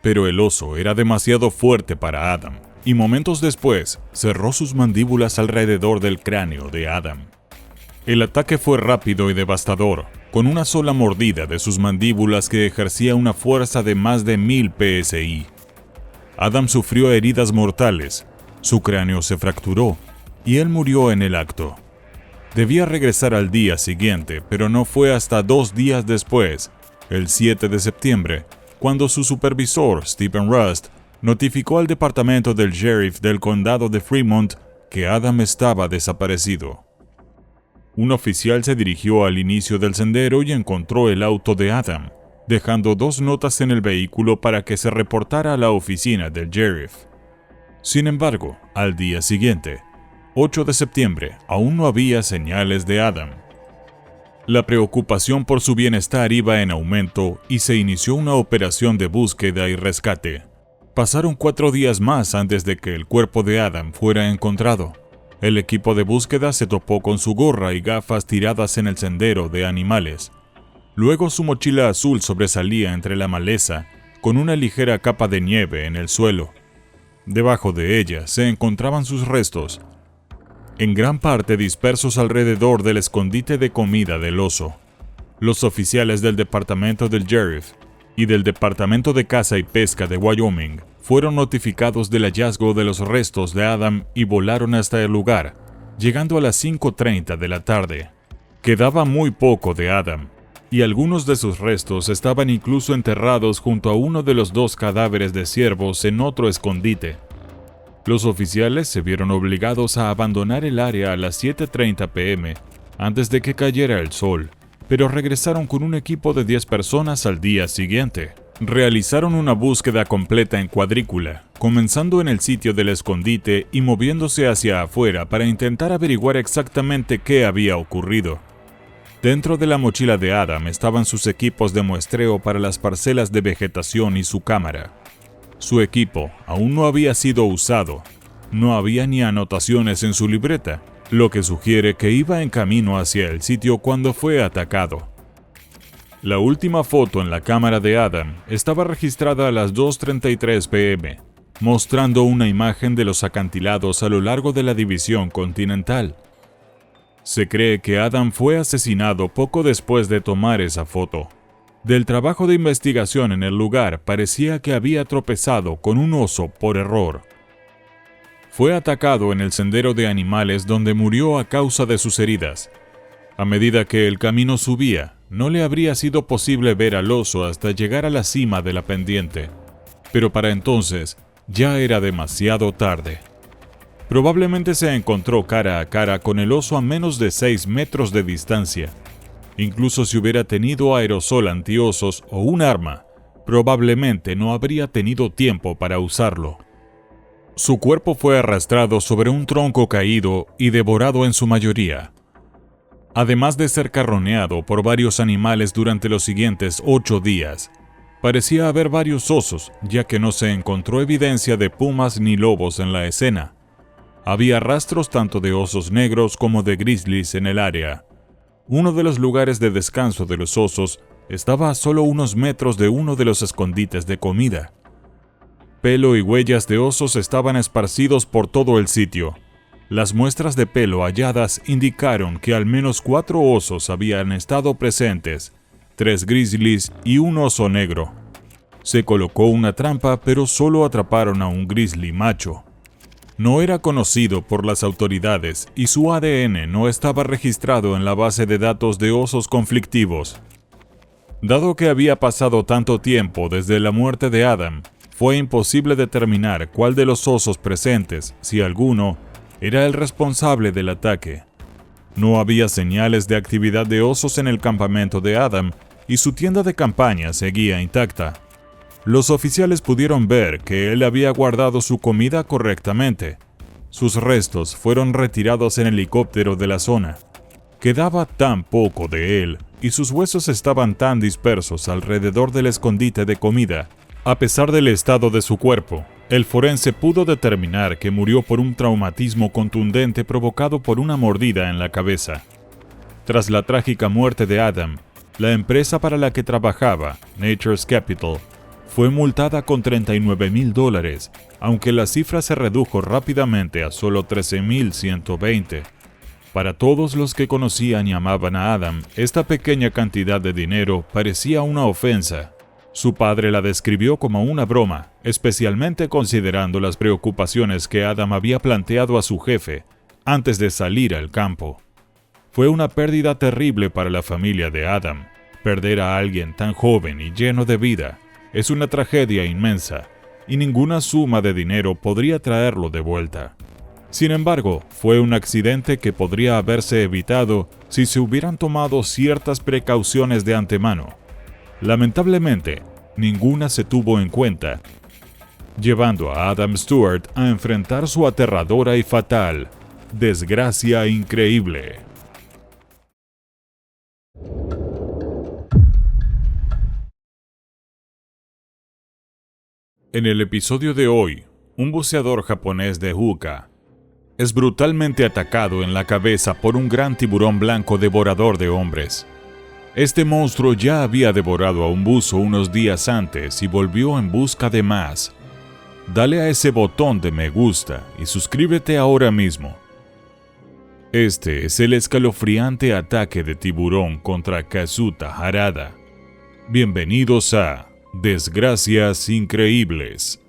Pero el oso era demasiado fuerte para Adam, y momentos después cerró sus mandíbulas alrededor del cráneo de Adam. El ataque fue rápido y devastador, con una sola mordida de sus mandíbulas que ejercía una fuerza de más de 1000 psi. Adam sufrió heridas mortales, su cráneo se fracturó, y él murió en el acto. Debía regresar al día siguiente, pero no fue hasta 2 días después, el 7 de septiembre, cuando su supervisor, Stephen Rust, notificó al departamento del sheriff del condado de Fremont que Adam estaba desaparecido. Un oficial se dirigió al inicio del sendero y encontró el auto de Adam, dejando 2 notas en el vehículo para que se reportara a la oficina del sheriff. Sin embargo, al día siguiente, 8 de septiembre, aún no había señales de Adam. La preocupación por su bienestar iba en aumento y se inició una operación de búsqueda y rescate. Pasaron 4 días más antes de que el cuerpo de Adam fuera encontrado. El equipo de búsqueda se topó con su gorra y gafas tiradas en el sendero de animales. Luego su mochila azul sobresalía entre la maleza, con una ligera capa de nieve en el suelo. Debajo de ella se encontraban sus restos, en gran parte dispersos alrededor del escondite de comida del oso. Los oficiales del departamento del sheriff y del Departamento de Caza y Pesca de Wyoming fueron notificados del hallazgo de los restos de Adam y volaron hasta el lugar, llegando a las 5:30 de la tarde. Quedaba muy poco de Adam, y algunos de sus restos estaban incluso enterrados junto a uno de los 2 cadáveres de ciervos en otro escondite. Los oficiales se vieron obligados a abandonar el área a las 7:30 p.m. antes de que cayera el sol, pero regresaron con un equipo de 10 personas al día siguiente. Realizaron una búsqueda completa en cuadrícula, comenzando en el sitio del escondite y moviéndose hacia afuera para intentar averiguar exactamente qué había ocurrido. Dentro de la mochila de Adam estaban sus equipos de muestreo para las parcelas de vegetación y su cámara. Su equipo aún no había sido usado, No había ni anotaciones en su libreta, lo que sugiere que iba en camino hacia el sitio cuando fue atacado. La última foto en la cámara de Adam estaba registrada a las 2:33 p.m., mostrando una imagen de los acantilados a lo largo de la división continental. Se cree que Adam fue asesinado poco después de tomar esa foto. Del trabajo de investigación en el lugar parecía que había tropezado con un oso por error. Fue atacado en el sendero de animales donde murió a causa de sus heridas. A medida que el camino subía, no le habría sido posible ver al oso hasta llegar a la cima de la pendiente, pero para entonces ya era demasiado tarde. Probablemente se encontró cara a cara con el oso a menos de 6 metros de distancia. Incluso si hubiera tenido aerosol antiosos o un arma, probablemente no habría tenido tiempo para usarlo. Su cuerpo fue arrastrado sobre un tronco caído y devorado en su mayoría. Además de ser carroñado por varios animales durante los siguientes 8 días, parecía haber varios osos, ya que no se encontró evidencia de pumas ni lobos en la escena. Había rastros tanto de osos negros como de grizzlies en el área. Uno de los lugares de descanso de los osos estaba a solo unos metros de uno de los escondites de comida. Pelo y huellas de osos estaban esparcidos por todo el sitio. Las muestras de pelo halladas indicaron que al menos 4 osos habían estado presentes, 3 grizzlies y un oso negro. Se colocó una trampa, pero solo atraparon a un grizzly macho. No era conocido por las autoridades y su ADN no estaba registrado en la base de datos de osos conflictivos. Dado que había pasado tanto tiempo desde la muerte de Adam, fue imposible determinar cuál de los osos presentes, si alguno, era el responsable del ataque. No había señales de actividad de osos en el campamento de Adam y su tienda de campaña seguía intacta. Los oficiales pudieron ver que él había guardado su comida correctamente. Sus restos fueron retirados en helicóptero de la zona. Quedaba tan poco de él y sus huesos estaban tan dispersos alrededor del escondite de comida. A pesar del estado de su cuerpo, el forense pudo determinar que murió por un traumatismo contundente provocado por una mordida en la cabeza. Tras la trágica muerte de Adam, la empresa para la que trabajaba, Nature's Capital, fue multada con $39,000, aunque la cifra se redujo rápidamente a solo $13,120. Para todos los que conocían y amaban a Adam, esta pequeña cantidad de dinero parecía una ofensa. Su padre la describió como una broma, especialmente considerando las preocupaciones que Adam había planteado a su jefe antes de salir al campo. Fue una pérdida terrible para la familia de Adam. Perder a alguien tan joven y lleno de vida es una tragedia inmensa, y ninguna suma de dinero podría traerlo de vuelta. Sin embargo, fue un accidente que podría haberse evitado si se hubieran tomado ciertas precauciones de antemano. Lamentablemente, ninguna se tuvo en cuenta, llevando a Adam Stewart a enfrentar su aterradora y fatal desgracia increíble. En el episodio de hoy, un buceador japonés de Huka es brutalmente atacado en la cabeza por un gran tiburón blanco devorador de hombres. Este monstruo ya había devorado a un buzo unos días antes y volvió en busca de más. Dale a ese botón de me gusta y suscríbete ahora mismo. Este es el escalofriante ataque de tiburón contra Kazuta Harada. Bienvenidos a Desgracias Increíbles.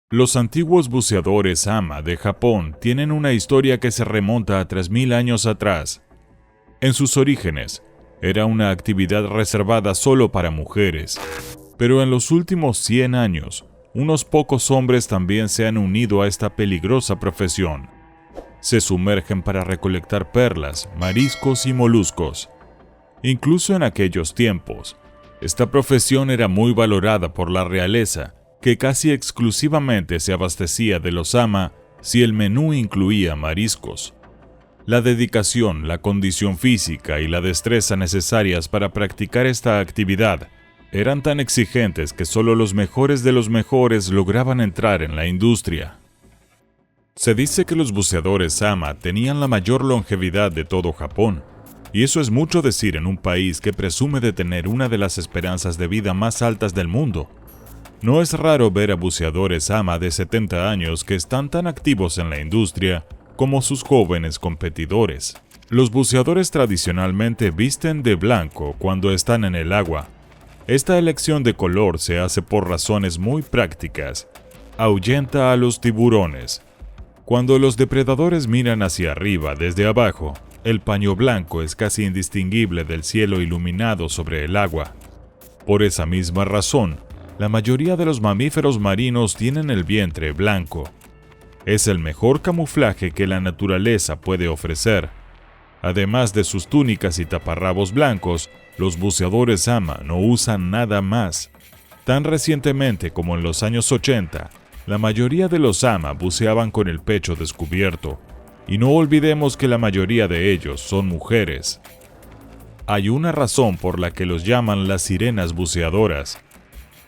Los antiguos buceadores Ama de Japón tienen una historia que se remonta a 3.000 años atrás. En sus orígenes, era una actividad reservada solo para mujeres, pero en los últimos 100 años, unos pocos hombres también se han unido a esta peligrosa profesión. Se sumergen para recolectar perlas, mariscos y moluscos. Incluso en aquellos tiempos, esta profesión era muy valorada por la realeza, que casi exclusivamente se abastecía de los ama si el menú incluía mariscos. La dedicación, la condición física y la destreza necesarias para practicar esta actividad eran tan exigentes que solo los mejores de los mejores lograban entrar en la industria. Se dice que los buceadores ama tenían la mayor longevidad de todo Japón, y eso es mucho decir en un país que presume de tener una de las esperanzas de vida más altas del mundo. No es raro ver a buceadores ama de 70 años que están tan activos en la industria como sus jóvenes competidores. Los buceadores tradicionalmente visten de blanco cuando están en el agua. Esta elección de color se hace por razones muy prácticas. Ahuyenta a los tiburones. Cuando los depredadores miran hacia arriba desde abajo, el paño blanco es casi indistinguible del cielo iluminado sobre el agua. Por esa misma razón, la mayoría de los mamíferos marinos tienen el vientre blanco. Es el mejor camuflaje que la naturaleza puede ofrecer. Además de sus túnicas y taparrabos blancos, los buceadores ama no usan nada más. Tan recientemente como en los años 80, la mayoría de los ama buceaban con el pecho descubierto, y no olvidemos que la mayoría de ellos son mujeres. Hay una razón por la que los llaman las sirenas buceadoras.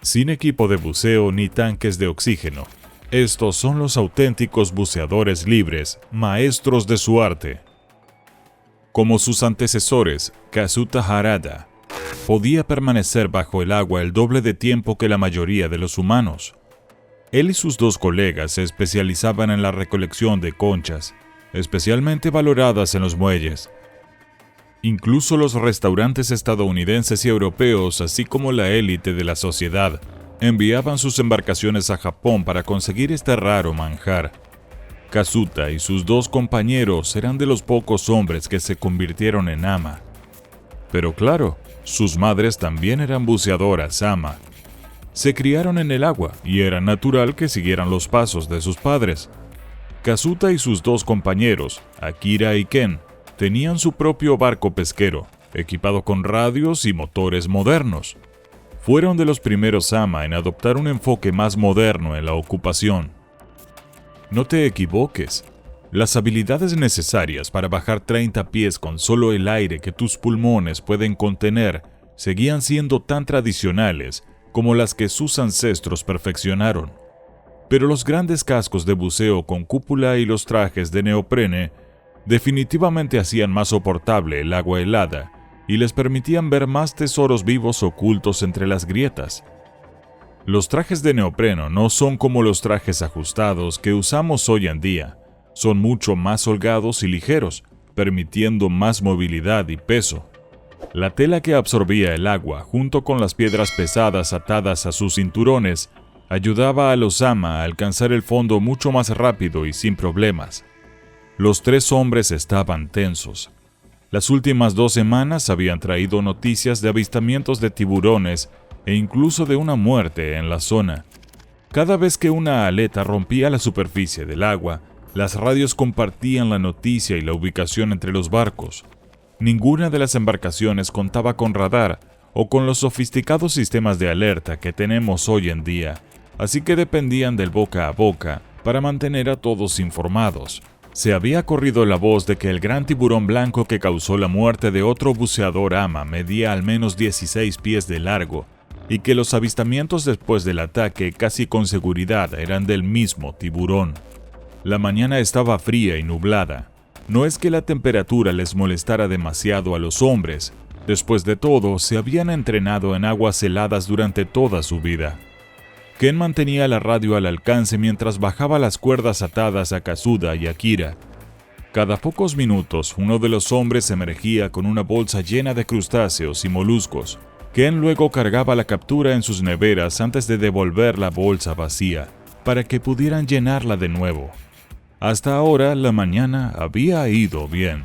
Sin equipo de buceo ni tanques de oxígeno, estos son los auténticos buceadores libres, maestros de su arte. Como sus antecesores, Kazuta Harada podía permanecer bajo el agua el doble de tiempo que la mayoría de los humanos. Él y sus dos colegas se especializaban en la recolección de conchas, especialmente valoradas en los muelles. Incluso los restaurantes estadounidenses y europeos, así como la élite de la sociedad, enviaban sus embarcaciones a Japón para conseguir este raro manjar. Kazuta y sus dos compañeros eran de los pocos hombres que se convirtieron en ama. Pero claro, sus madres también eran buceadoras ama. Se criaron en el agua y era natural que siguieran los pasos de sus padres. Kazuta y sus dos compañeros, Akira y Ken, tenían su propio barco pesquero, equipado con radios y motores modernos. Fueron de los primeros ama en adoptar un enfoque más moderno en la ocupación. No te equivoques, las habilidades necesarias para bajar 30 pies con solo el aire que tus pulmones pueden contener seguían siendo tan tradicionales como las que sus ancestros perfeccionaron. Pero los grandes cascos de buceo con cúpula y los trajes de neoprene definitivamente hacían más soportable el agua helada y les permitían ver más tesoros vivos ocultos entre las grietas. Los trajes de neopreno no son como los trajes ajustados que usamos hoy en día, son mucho más holgados y ligeros, permitiendo más movilidad y peso. La tela que absorbía el agua, junto con las piedras pesadas atadas a sus cinturones, ayudaba a los ama a alcanzar el fondo mucho más rápido y sin problemas. Los tres hombres estaban tensos. Las últimas 2 semanas habían traído noticias de avistamientos de tiburones e incluso de una muerte en la zona. Cada vez que una aleta rompía la superficie del agua, las radios compartían la noticia y la ubicación entre los barcos. Ninguna de las embarcaciones contaba con radar o con los sofisticados sistemas de alerta que tenemos hoy en día, así que dependían del boca a boca para mantener a todos informados. Se había corrido la voz de que el gran tiburón blanco que causó la muerte de otro buceador ama medía al menos 16 pies de largo y que los avistamientos después del ataque casi con seguridad eran del mismo tiburón. La mañana estaba fría y nublada. No es que la temperatura les molestara demasiado a los hombres. Después de todo, se habían entrenado en aguas heladas durante toda su vida. Ken mantenía la radio al alcance mientras bajaba las cuerdas atadas a Kazuda y Akira. Cada pocos minutos, uno de los hombres emergía con una bolsa llena de crustáceos y moluscos. Ken luego cargaba la captura en sus neveras antes de devolver la bolsa vacía, para que pudieran llenarla de nuevo. Hasta ahora, la mañana había ido bien.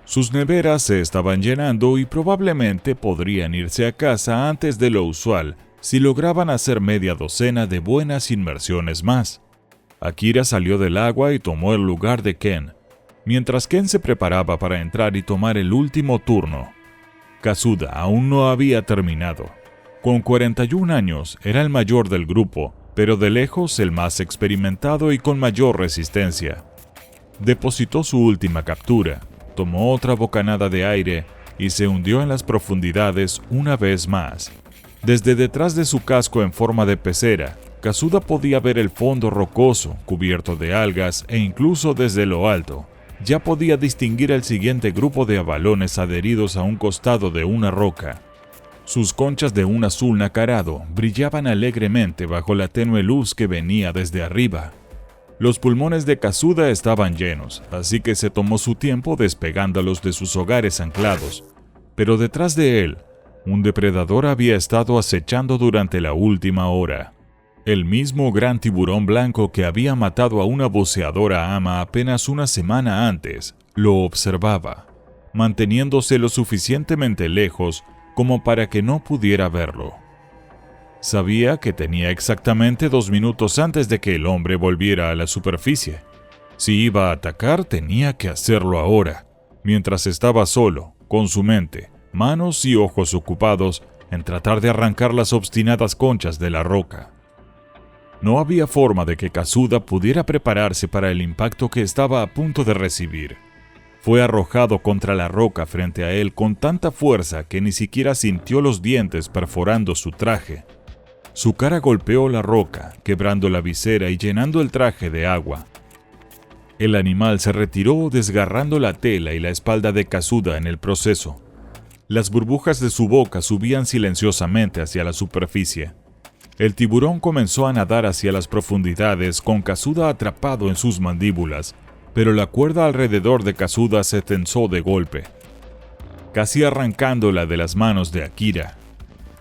Sus neveras se estaban llenando y probablemente podrían irse a casa antes de lo usual si lograban hacer media docena de buenas inmersiones más. Akira salió del agua y tomó el lugar de Ken, mientras Ken se preparaba para entrar y tomar el último turno. Kazuda aún no había terminado. Con 41 años, era el mayor del grupo, pero de lejos el más experimentado y con mayor resistencia. depositó su última captura, tomó otra bocanada de aire y se hundió en las profundidades una vez más. Desde detrás de su casco en forma de pecera, Kazuda podía ver el fondo rocoso, cubierto de algas, e incluso desde lo alto, ya podía distinguir el siguiente grupo de abalones adheridos a un costado de una roca. Sus conchas de un azul nacarado brillaban alegremente bajo la tenue luz que venía desde arriba. Los pulmones de Kazuda estaban llenos, así que se tomó su tiempo despegándolos de sus hogares anclados. Pero detrás de él, un depredador había estado acechando durante la última hora. El mismo gran tiburón blanco que había matado a una buceadora ama apenas una semana antes, lo observaba, manteniéndose lo suficientemente lejos como para que no pudiera verlo. Sabía que tenía exactamente 2 minutos antes de que el hombre volviera a la superficie. Si iba a atacar, tenía que hacerlo ahora, mientras estaba solo, con su mente, manos y ojos ocupados en tratar de arrancar las obstinadas conchas de la roca. No había forma de que Kazuda pudiera prepararse para el impacto que estaba a punto de recibir. Fue arrojado contra la roca frente a él con tanta fuerza que ni siquiera sintió los dientes perforando su traje. Su cara golpeó la roca, quebrando la visera y llenando el traje de agua. El animal se retiró desgarrando la tela y la espalda de Kazuda en el proceso. Las burbujas de su boca subían silenciosamente hacia la superficie. El tiburón comenzó a nadar hacia las profundidades con Kazuda atrapado en sus mandíbulas, pero la cuerda alrededor de Kazuda se tensó de golpe, casi arrancándola de las manos de Akira.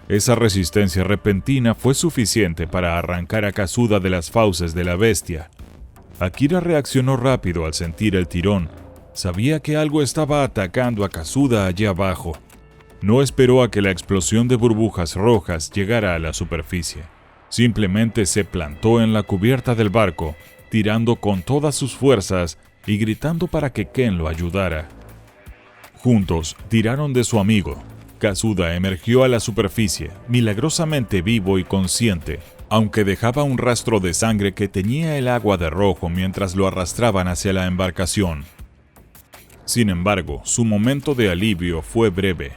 Esa resistencia repentina fue suficiente para arrancar a Kazuda de las fauces de la bestia. Akira reaccionó rápido al sentir el tirón. Sabía que algo estaba atacando a Kazuda allá abajo. No esperó a que la explosión de burbujas rojas llegara a la superficie. Simplemente se plantó en la cubierta del barco, tirando con todas sus fuerzas y gritando para que Ken lo ayudara. Juntos tiraron de su amigo. Kazuda emergió a la superficie, milagrosamente vivo y consciente, aunque dejaba un rastro de sangre que teñía el agua de rojo mientras lo arrastraban hacia la embarcación. Sin embargo, su momento de alivio fue breve.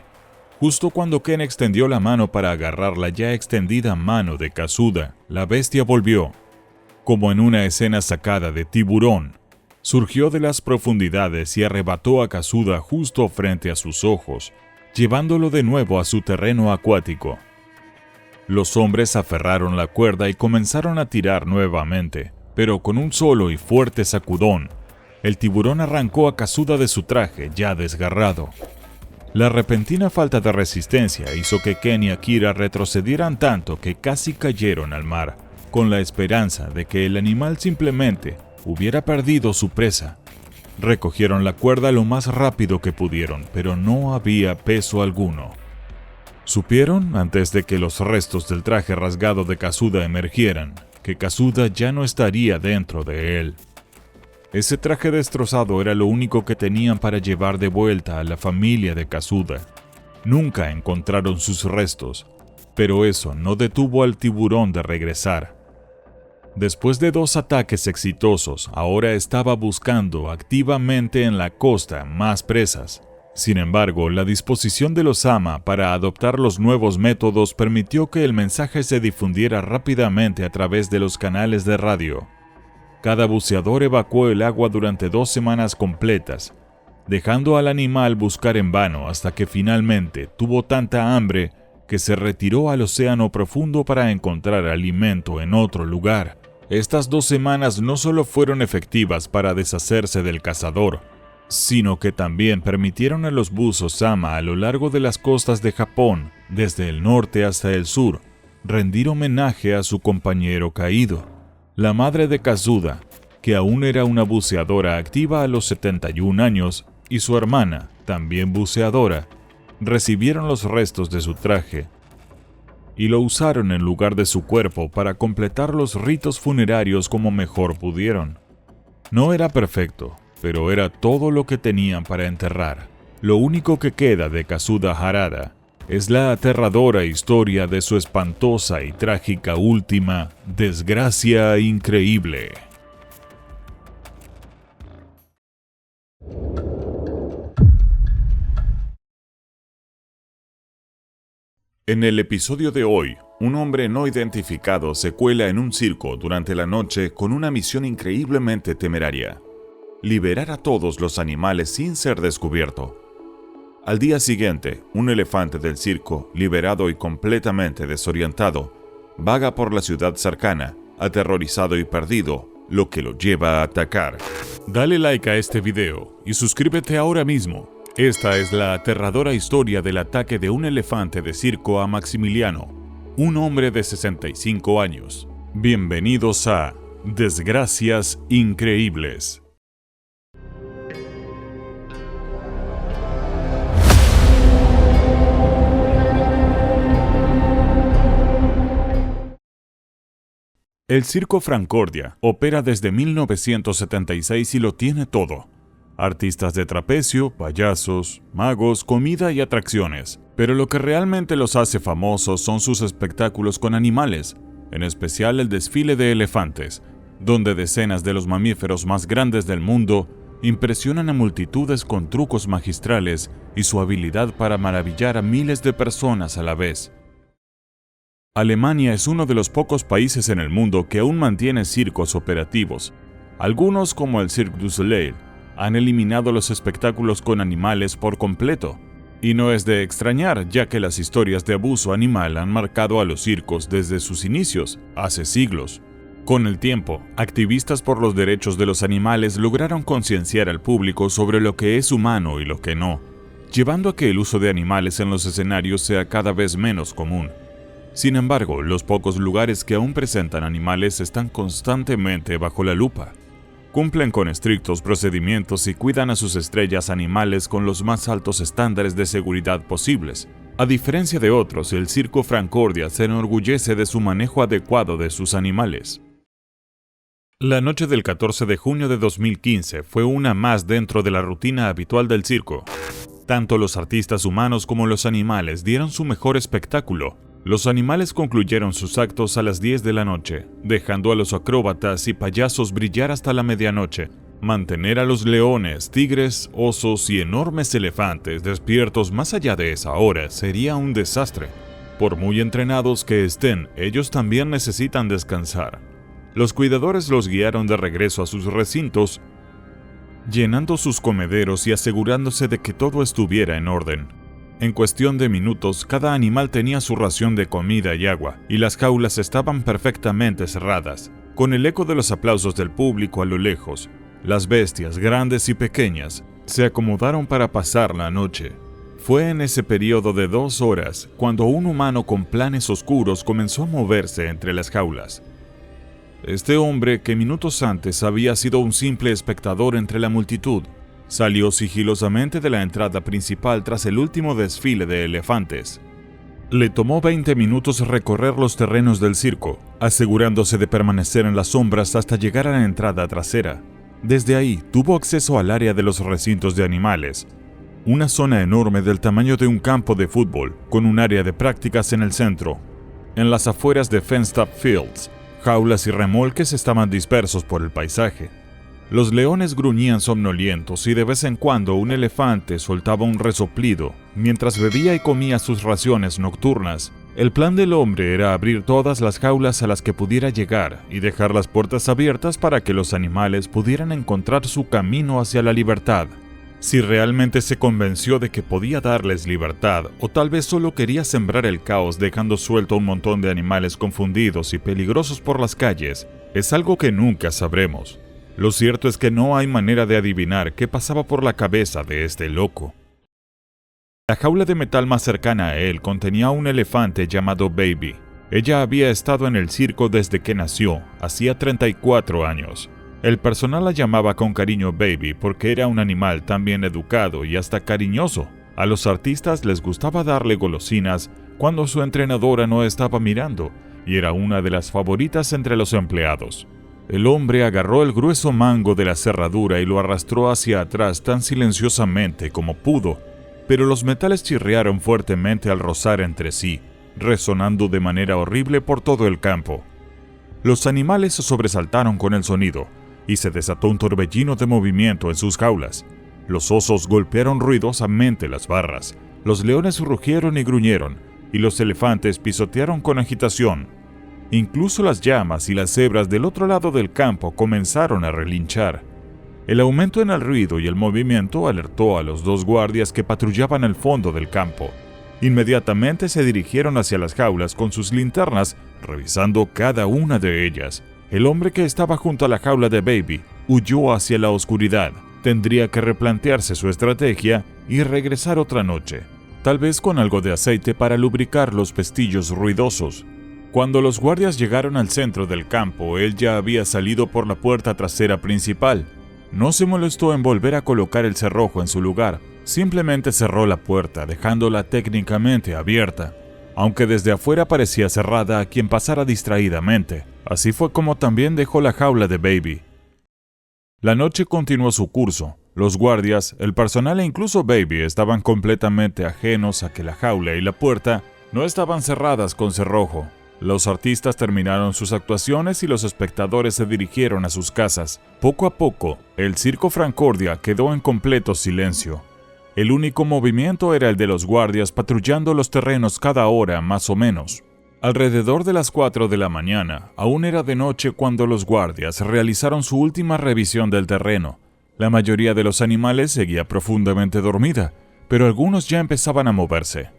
Justo cuando Ken extendió la mano para agarrar la ya extendida mano de Kazuda, la bestia volvió. Como en una escena sacada de Tiburón, surgió de las profundidades y arrebató a Kazuda justo frente a sus ojos, llevándolo de nuevo a su terreno acuático. Los hombres aferraron la cuerda y comenzaron a tirar nuevamente, pero con un solo y fuerte sacudón, el tiburón arrancó a Kazuda de su traje ya desgarrado. La repentina falta de resistencia hizo que Ken y Akira retrocedieran tanto que casi cayeron al mar, con la esperanza de que el animal simplemente hubiera perdido su presa. Recogieron la cuerda lo más rápido que pudieron, pero no había peso alguno. Supieron, antes de que los restos del traje rasgado de Kazuda emergieran, que Kazuda ya no estaría dentro de él. Ese traje destrozado era lo único que tenían para llevar de vuelta a la familia de Kazuda. Nunca encontraron sus restos, pero eso no detuvo al tiburón de regresar. Después de 2 ataques exitosos, ahora estaba buscando activamente en la costa más presas. Sin embargo, la disposición de los Ama para adoptar los nuevos métodos permitió que el mensaje se difundiera rápidamente a través de los canales de radio. Cada buceador evacuó el agua durante 2 semanas completas, dejando al animal buscar en vano hasta que finalmente tuvo tanta hambre que se retiró al océano profundo para encontrar alimento en otro lugar. Estas 2 semanas no solo fueron efectivas para deshacerse del cazador, sino que también permitieron a los buzos Ama a lo largo de las costas de Japón, desde el norte hasta el sur, rendir homenaje a su compañero caído. La madre de Kazuda, que aún era una buceadora activa a los 71 años, y su hermana, también buceadora, recibieron los restos de su traje y lo usaron en lugar de su cuerpo para completar los ritos funerarios como mejor pudieron. No era perfecto, pero era todo lo que tenían para enterrar. Lo único que queda de Kazuda Harada es la aterradora historia de su espantosa y trágica última desgracia increíble. En el episodio de hoy, un hombre no identificado se cuela en un circo durante la noche con una misión increíblemente temeraria: liberar a todos los animales sin ser descubierto. Al día siguiente, un elefante del circo, liberado y completamente desorientado, vaga por la ciudad cercana, aterrorizado y perdido, lo que lo lleva a atacar. Dale like a este video y suscríbete ahora mismo. Esta es la aterradora historia del ataque de un elefante de circo a Maximiliano, un hombre de 65 años. Bienvenidos a Desgracias Increíbles. El Circo Francordia opera desde 1976 y lo tiene todo: artistas de trapecio, payasos, magos, comida y atracciones. Pero lo que realmente los hace famosos son sus espectáculos con animales, en especial el desfile de elefantes, donde decenas de los mamíferos más grandes del mundo impresionan a multitudes con trucos magistrales y su habilidad para maravillar a miles de personas a la vez. Alemania es uno de los pocos países en el mundo que aún mantiene circos operativos. Algunos, como el Cirque du Soleil, han eliminado los espectáculos con animales por completo. Y no es de extrañar, ya que las historias de abuso animal han marcado a los circos desde sus inicios, hace siglos. Con el tiempo, activistas por los derechos de los animales lograron concienciar al público sobre lo que es humano y lo que no, llevando a que el uso de animales en los escenarios sea cada vez menos común. Sin embargo, los pocos lugares que aún presentan animales están constantemente bajo la lupa. Cumplen con estrictos procedimientos y cuidan a sus estrellas animales con los más altos estándares de seguridad posibles. A diferencia de otros, el Circo Francordia se enorgullece de su manejo adecuado de sus animales. La noche del 14 de junio de 2015 fue una más dentro de la rutina habitual del circo. Tanto los artistas humanos como los animales dieron su mejor espectáculo. Los animales concluyeron sus actos a las 10 de la noche, dejando a los acróbatas y payasos brillar hasta la medianoche. Mantener a los leones, tigres, osos y enormes elefantes despiertos más allá de esa hora sería un desastre. Por muy entrenados que estén, ellos también necesitan descansar. Los cuidadores los guiaron de regreso a sus recintos, llenando sus comederos y asegurándose de que todo estuviera en orden. En cuestión de minutos, cada animal tenía su ración de comida y agua, y las jaulas estaban perfectamente cerradas. Con el eco de los aplausos del público a lo lejos, las bestias, grandes y pequeñas, se acomodaron para pasar la noche. Fue en ese periodo de 2 horas cuando un humano con planes oscuros comenzó a moverse entre las jaulas. Este hombre, que minutos antes había sido un simple espectador entre la multitud, salió sigilosamente de la entrada principal tras el último desfile de elefantes. Le tomó 20 minutos recorrer los terrenos del circo, asegurándose de permanecer en las sombras hasta llegar a la entrada trasera. Desde ahí tuvo acceso al área de los recintos de animales, una zona enorme del tamaño de un campo de fútbol, con un área de prácticas en el centro. En las afueras de fenced-up fields, jaulas y remolques estaban dispersos por el paisaje. Los leones gruñían somnolientos y de vez en cuando un elefante soltaba un resoplido mientras bebía y comía sus raciones nocturnas. El plan del hombre era abrir todas las jaulas a las que pudiera llegar y dejar las puertas abiertas para que los animales pudieran encontrar su camino hacia la libertad. Si realmente se convenció de que podía darles libertad, o tal vez solo quería sembrar el caos dejando suelto a un montón de animales confundidos y peligrosos por las calles, es algo que nunca sabremos. Lo cierto es que no hay manera de adivinar qué pasaba por la cabeza de este loco. La jaula de metal más cercana a él contenía un elefante llamado Baby. Ella había estado en el circo desde que nació, hacía 34 años. El personal la llamaba con cariño Baby porque era un animal tan bien educado y hasta cariñoso. A los artistas les gustaba darle golosinas cuando su entrenadora no estaba mirando, y era una de las favoritas entre los empleados. El hombre agarró el grueso mango de la cerradura y lo arrastró hacia atrás tan silenciosamente como pudo, pero los metales chirriaron fuertemente al rozar entre sí, resonando de manera horrible por todo el campo. Los animales se sobresaltaron con el sonido, y se desató un torbellino de movimiento en sus jaulas. Los osos golpearon ruidosamente las barras, los leones rugieron y gruñeron, y los elefantes pisotearon con agitación. Incluso las llamas y las cebras del otro lado del campo comenzaron a relinchar. El aumento en el ruido y el movimiento alertó a los 2 guardias que patrullaban al fondo del campo. Inmediatamente se dirigieron hacia las jaulas con sus linternas, revisando cada una de ellas. El hombre que estaba junto a la jaula de Baby huyó hacia la oscuridad. Tendría que replantearse su estrategia y regresar otra noche, tal vez con algo de aceite para lubricar los pestillos ruidosos. Cuando los guardias llegaron al centro del campo, él ya había salido por la puerta trasera principal. No se molestó en volver a colocar el cerrojo en su lugar, simplemente cerró la puerta, dejándola técnicamente abierta, aunque desde afuera parecía cerrada a quien pasara distraídamente. Así fue como también dejó la jaula de Baby. La noche continuó su curso. Los guardias, el personal e incluso Baby estaban completamente ajenos a que la jaula y la puerta no estaban cerradas con cerrojo. Los artistas terminaron sus actuaciones y los espectadores se dirigieron a sus casas. Poco a poco, el Circo Francordia quedó en completo silencio. El único movimiento era el de los guardias patrullando los terrenos cada hora más o menos. Alrededor de las 4 de la mañana, aún era de noche cuando los guardias realizaron su última revisión del terreno. La mayoría de los animales seguía profundamente dormida, pero algunos ya empezaban a moverse.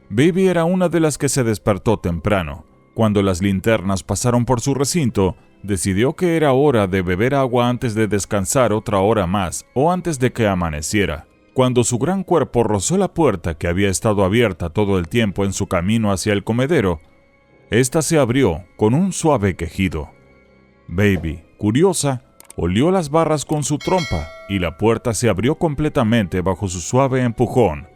Baby era una de las que se despertó temprano. Cuando las linternas pasaron por su recinto, decidió que era hora de beber agua antes de descansar otra hora más o antes de que amaneciera. Cuando su gran cuerpo rozó la puerta que había estado abierta todo el tiempo en su camino hacia el comedero, esta se abrió con un suave quejido. Baby, curiosa, olió las barras con su trompa y la puerta se abrió completamente bajo su suave empujón.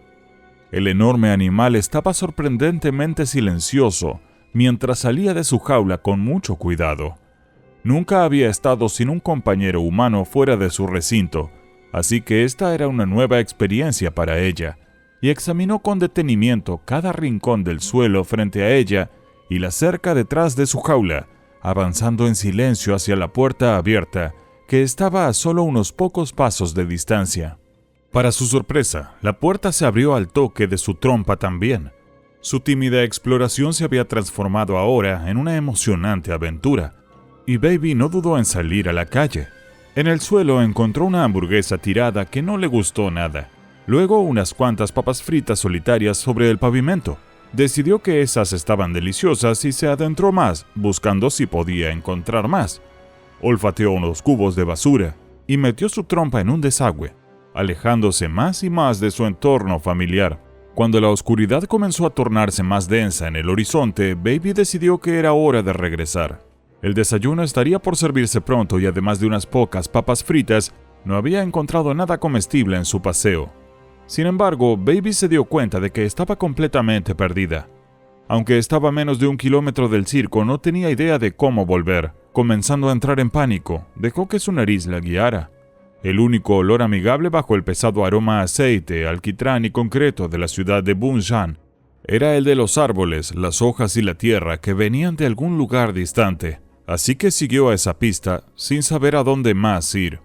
El enorme animal estaba sorprendentemente silencioso mientras salía de su jaula con mucho cuidado. Nunca había estado sin un compañero humano fuera de su recinto, así que esta era una nueva experiencia para ella, y examinó con detenimiento cada rincón del suelo frente a ella y la cerca detrás de su jaula, avanzando en silencio hacia la puerta abierta, que estaba a solo unos pocos pasos de distancia. Para su sorpresa, la puerta se abrió al toque de su trompa también. Su tímida exploración se había transformado ahora en una emocionante aventura, y Baby no dudó en salir a la calle. En el suelo encontró una hamburguesa tirada que no le gustó nada. Luego unas cuantas papas fritas solitarias sobre el pavimento. Decidió que esas estaban deliciosas y se adentró más, buscando si podía encontrar más. Olfateó unos cubos de basura y metió su trompa en un desagüe, alejándose más y más de su entorno familiar. Cuando la oscuridad comenzó a tornarse más densa en el horizonte, Baby decidió que era hora de regresar. El desayuno estaría por servirse pronto y además de unas pocas papas fritas, no había encontrado nada comestible en su paseo. Sin embargo, Baby se dio cuenta de que estaba completamente perdida. Aunque estaba a menos de 1 kilómetro del circo, no tenía idea de cómo volver. Comenzando a entrar en pánico, dejó que su nariz la guiara. El único olor amigable bajo el pesado aroma a aceite, alquitrán y concreto de la ciudad de Bunshan era el de los árboles, las hojas y la tierra que venían de algún lugar distante. Así que siguió a esa pista sin saber a dónde más ir.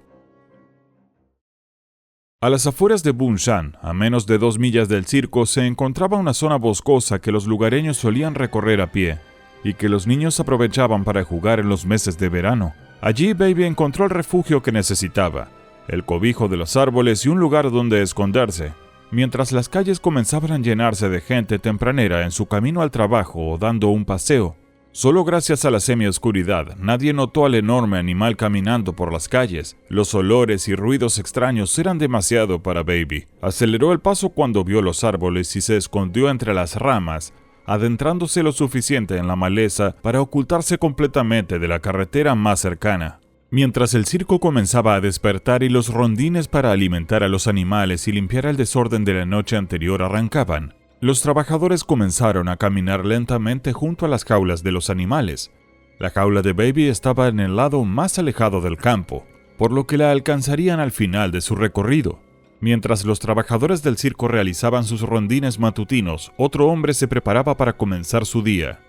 A las afueras de Bunshan, a menos de 2 millas del circo, se encontraba una zona boscosa que los lugareños solían recorrer a pie y que los niños aprovechaban para jugar en los meses de verano. Allí Baby encontró el refugio que necesitaba, el cobijo de los árboles y un lugar donde esconderse, mientras las calles comenzaban a llenarse de gente tempranera en su camino al trabajo o dando un paseo. Solo gracias a la semioscuridad, nadie notó al enorme animal caminando por las calles. Los olores y ruidos extraños eran demasiado para Baby. Aceleró el paso cuando vio los árboles y se escondió entre las ramas, adentrándose lo suficiente en la maleza para ocultarse completamente de la carretera más cercana. Mientras el circo comenzaba a despertar y los rondines para alimentar a los animales y limpiar el desorden de la noche anterior arrancaban, los trabajadores comenzaron a caminar lentamente junto a las jaulas de los animales. La jaula de Baby estaba en el lado más alejado del campo, por lo que la alcanzarían al final de su recorrido. Mientras los trabajadores del circo realizaban sus rondines matutinos, otro hombre se preparaba para comenzar su día.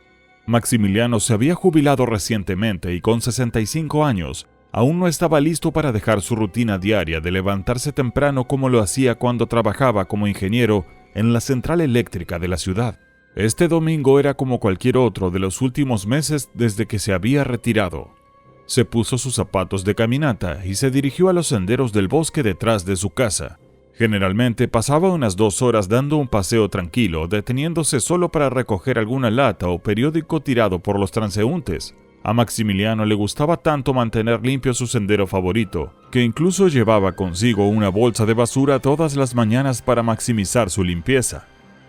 Maximiliano se había jubilado recientemente y con 65 años, aún no estaba listo para dejar su rutina diaria de levantarse temprano como lo hacía cuando trabajaba como ingeniero en la central eléctrica de la ciudad. Este domingo era como cualquier otro de los últimos meses desde que se había retirado. Se puso sus zapatos de caminata y se dirigió a los senderos del bosque detrás de su casa. Generalmente pasaba unas 2 horas dando un paseo tranquilo, deteniéndose solo para recoger alguna lata o periódico tirado por los transeúntes. A Maximiliano le gustaba tanto mantener limpio su sendero favorito, que incluso llevaba consigo una bolsa de basura todas las mañanas para maximizar su limpieza.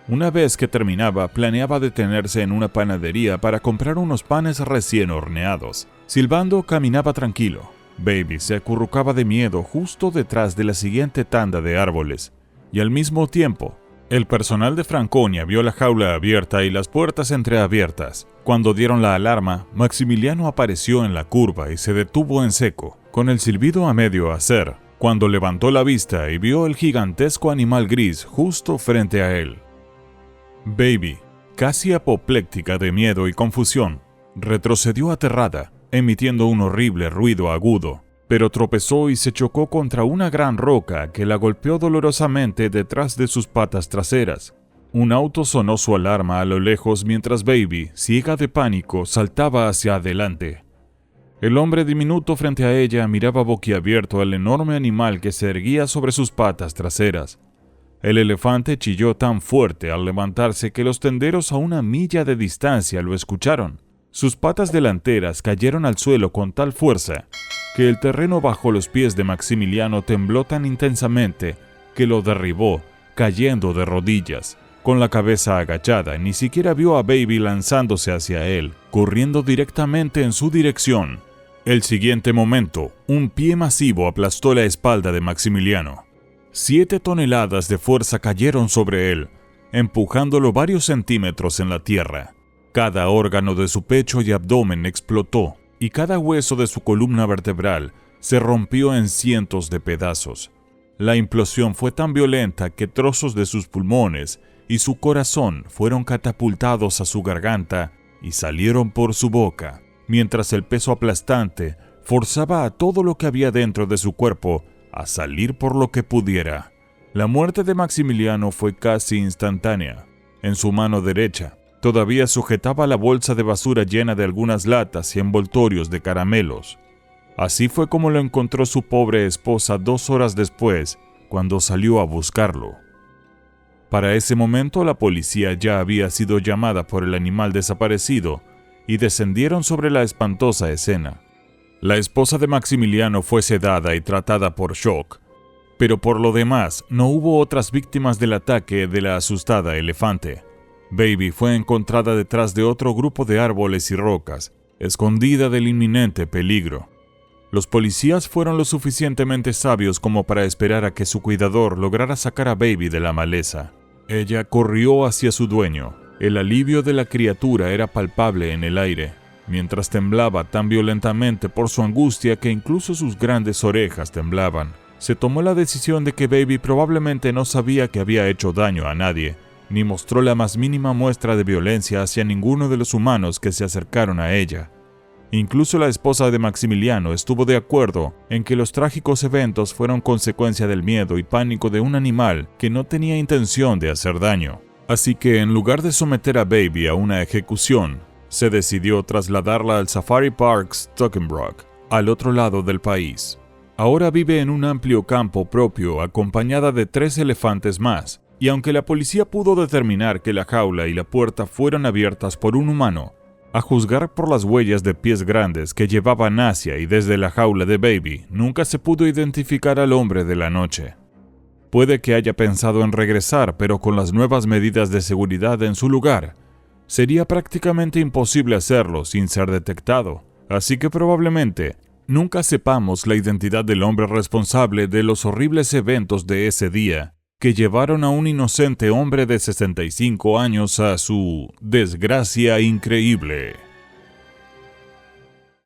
Una vez que terminaba, planeaba detenerse en una panadería para comprar unos panes recién horneados. Silbando, caminaba tranquilo. Baby se acurrucaba de miedo justo detrás de la siguiente tanda de árboles, y al mismo tiempo, el personal de Franconia vio la jaula abierta y las puertas entreabiertas. Cuando dieron la alarma, Maximiliano apareció en la curva y se detuvo en seco, con el silbido a medio hacer, cuando levantó la vista y vio el gigantesco animal gris justo frente a él. Baby, casi apopléctica de miedo y confusión, retrocedió aterrada, emitiendo un horrible ruido agudo, pero tropezó y se chocó contra una gran roca que la golpeó dolorosamente detrás de sus patas traseras. Un auto sonó su alarma a lo lejos mientras Baby, ciega de pánico, saltaba hacia adelante. El hombre diminuto frente a ella miraba boquiabierto al enorme animal que se erguía sobre sus patas traseras. El elefante chilló tan fuerte al levantarse que los tenderos a 1 milla de distancia lo escucharon. Sus patas delanteras cayeron al suelo con tal fuerza que el terreno bajo los pies de Maximiliano tembló tan intensamente que lo derribó, cayendo de rodillas. Con la cabeza agachada, ni siquiera vio a Baby lanzándose hacia él, corriendo directamente en su dirección. El siguiente momento, un pie masivo aplastó la espalda de Maximiliano. 7 toneladas de fuerza cayeron sobre él, empujándolo varios centímetros en la tierra. Cada órgano de su pecho y abdomen explotó, y cada hueso de su columna vertebral se rompió en cientos de pedazos. La implosión fue tan violenta que trozos de sus pulmones y su corazón fueron catapultados a su garganta y salieron por su boca, mientras el peso aplastante forzaba a todo lo que había dentro de su cuerpo a salir por lo que pudiera. La muerte de Maximiliano fue casi instantánea. En su mano derecha, todavía sujetaba la bolsa de basura llena de algunas latas y envoltorios de caramelos. Así fue como lo encontró su pobre esposa 2 horas después, cuando salió a buscarlo. Para ese momento la policía ya había sido llamada por el animal desaparecido y descendieron sobre la espantosa escena. La esposa de Maximiliano fue sedada y tratada por shock, pero por lo demás no hubo otras víctimas del ataque de la asustada elefante. Baby fue encontrada detrás de otro grupo de árboles y rocas, escondida del inminente peligro. Los policías fueron lo suficientemente sabios como para esperar a que su cuidador lograra sacar a Baby de la maleza. Ella corrió hacia su dueño. El alivio de la criatura era palpable en el aire, mientras temblaba tan violentamente por su angustia que incluso sus grandes orejas temblaban. Se tomó la decisión de que Baby probablemente no sabía que había hecho daño a nadie, ni mostró la más mínima muestra de violencia hacia ninguno de los humanos que se acercaron a ella. Incluso la esposa de Maximiliano estuvo de acuerdo en que los trágicos eventos fueron consecuencia del miedo y pánico de un animal que no tenía intención de hacer daño. Así que en lugar de someter a Baby a una ejecución, se decidió trasladarla al Safari Park Stockenbrook, al otro lado del país. Ahora vive en un amplio campo propio acompañada de 3 elefantes más, y aunque la policía pudo determinar que la jaula y la puerta fueron abiertas por un humano, a juzgar por las huellas de pies grandes que llevaban hacia y desde la jaula de Baby, nunca se pudo identificar al hombre de la noche. Puede que haya pensado en regresar, pero con las nuevas medidas de seguridad en su lugar, sería prácticamente imposible hacerlo sin ser detectado, así que probablemente nunca sepamos la identidad del hombre responsable de los horribles eventos de ese día, que llevaron a un inocente hombre de 65 años a su desgracia increíble.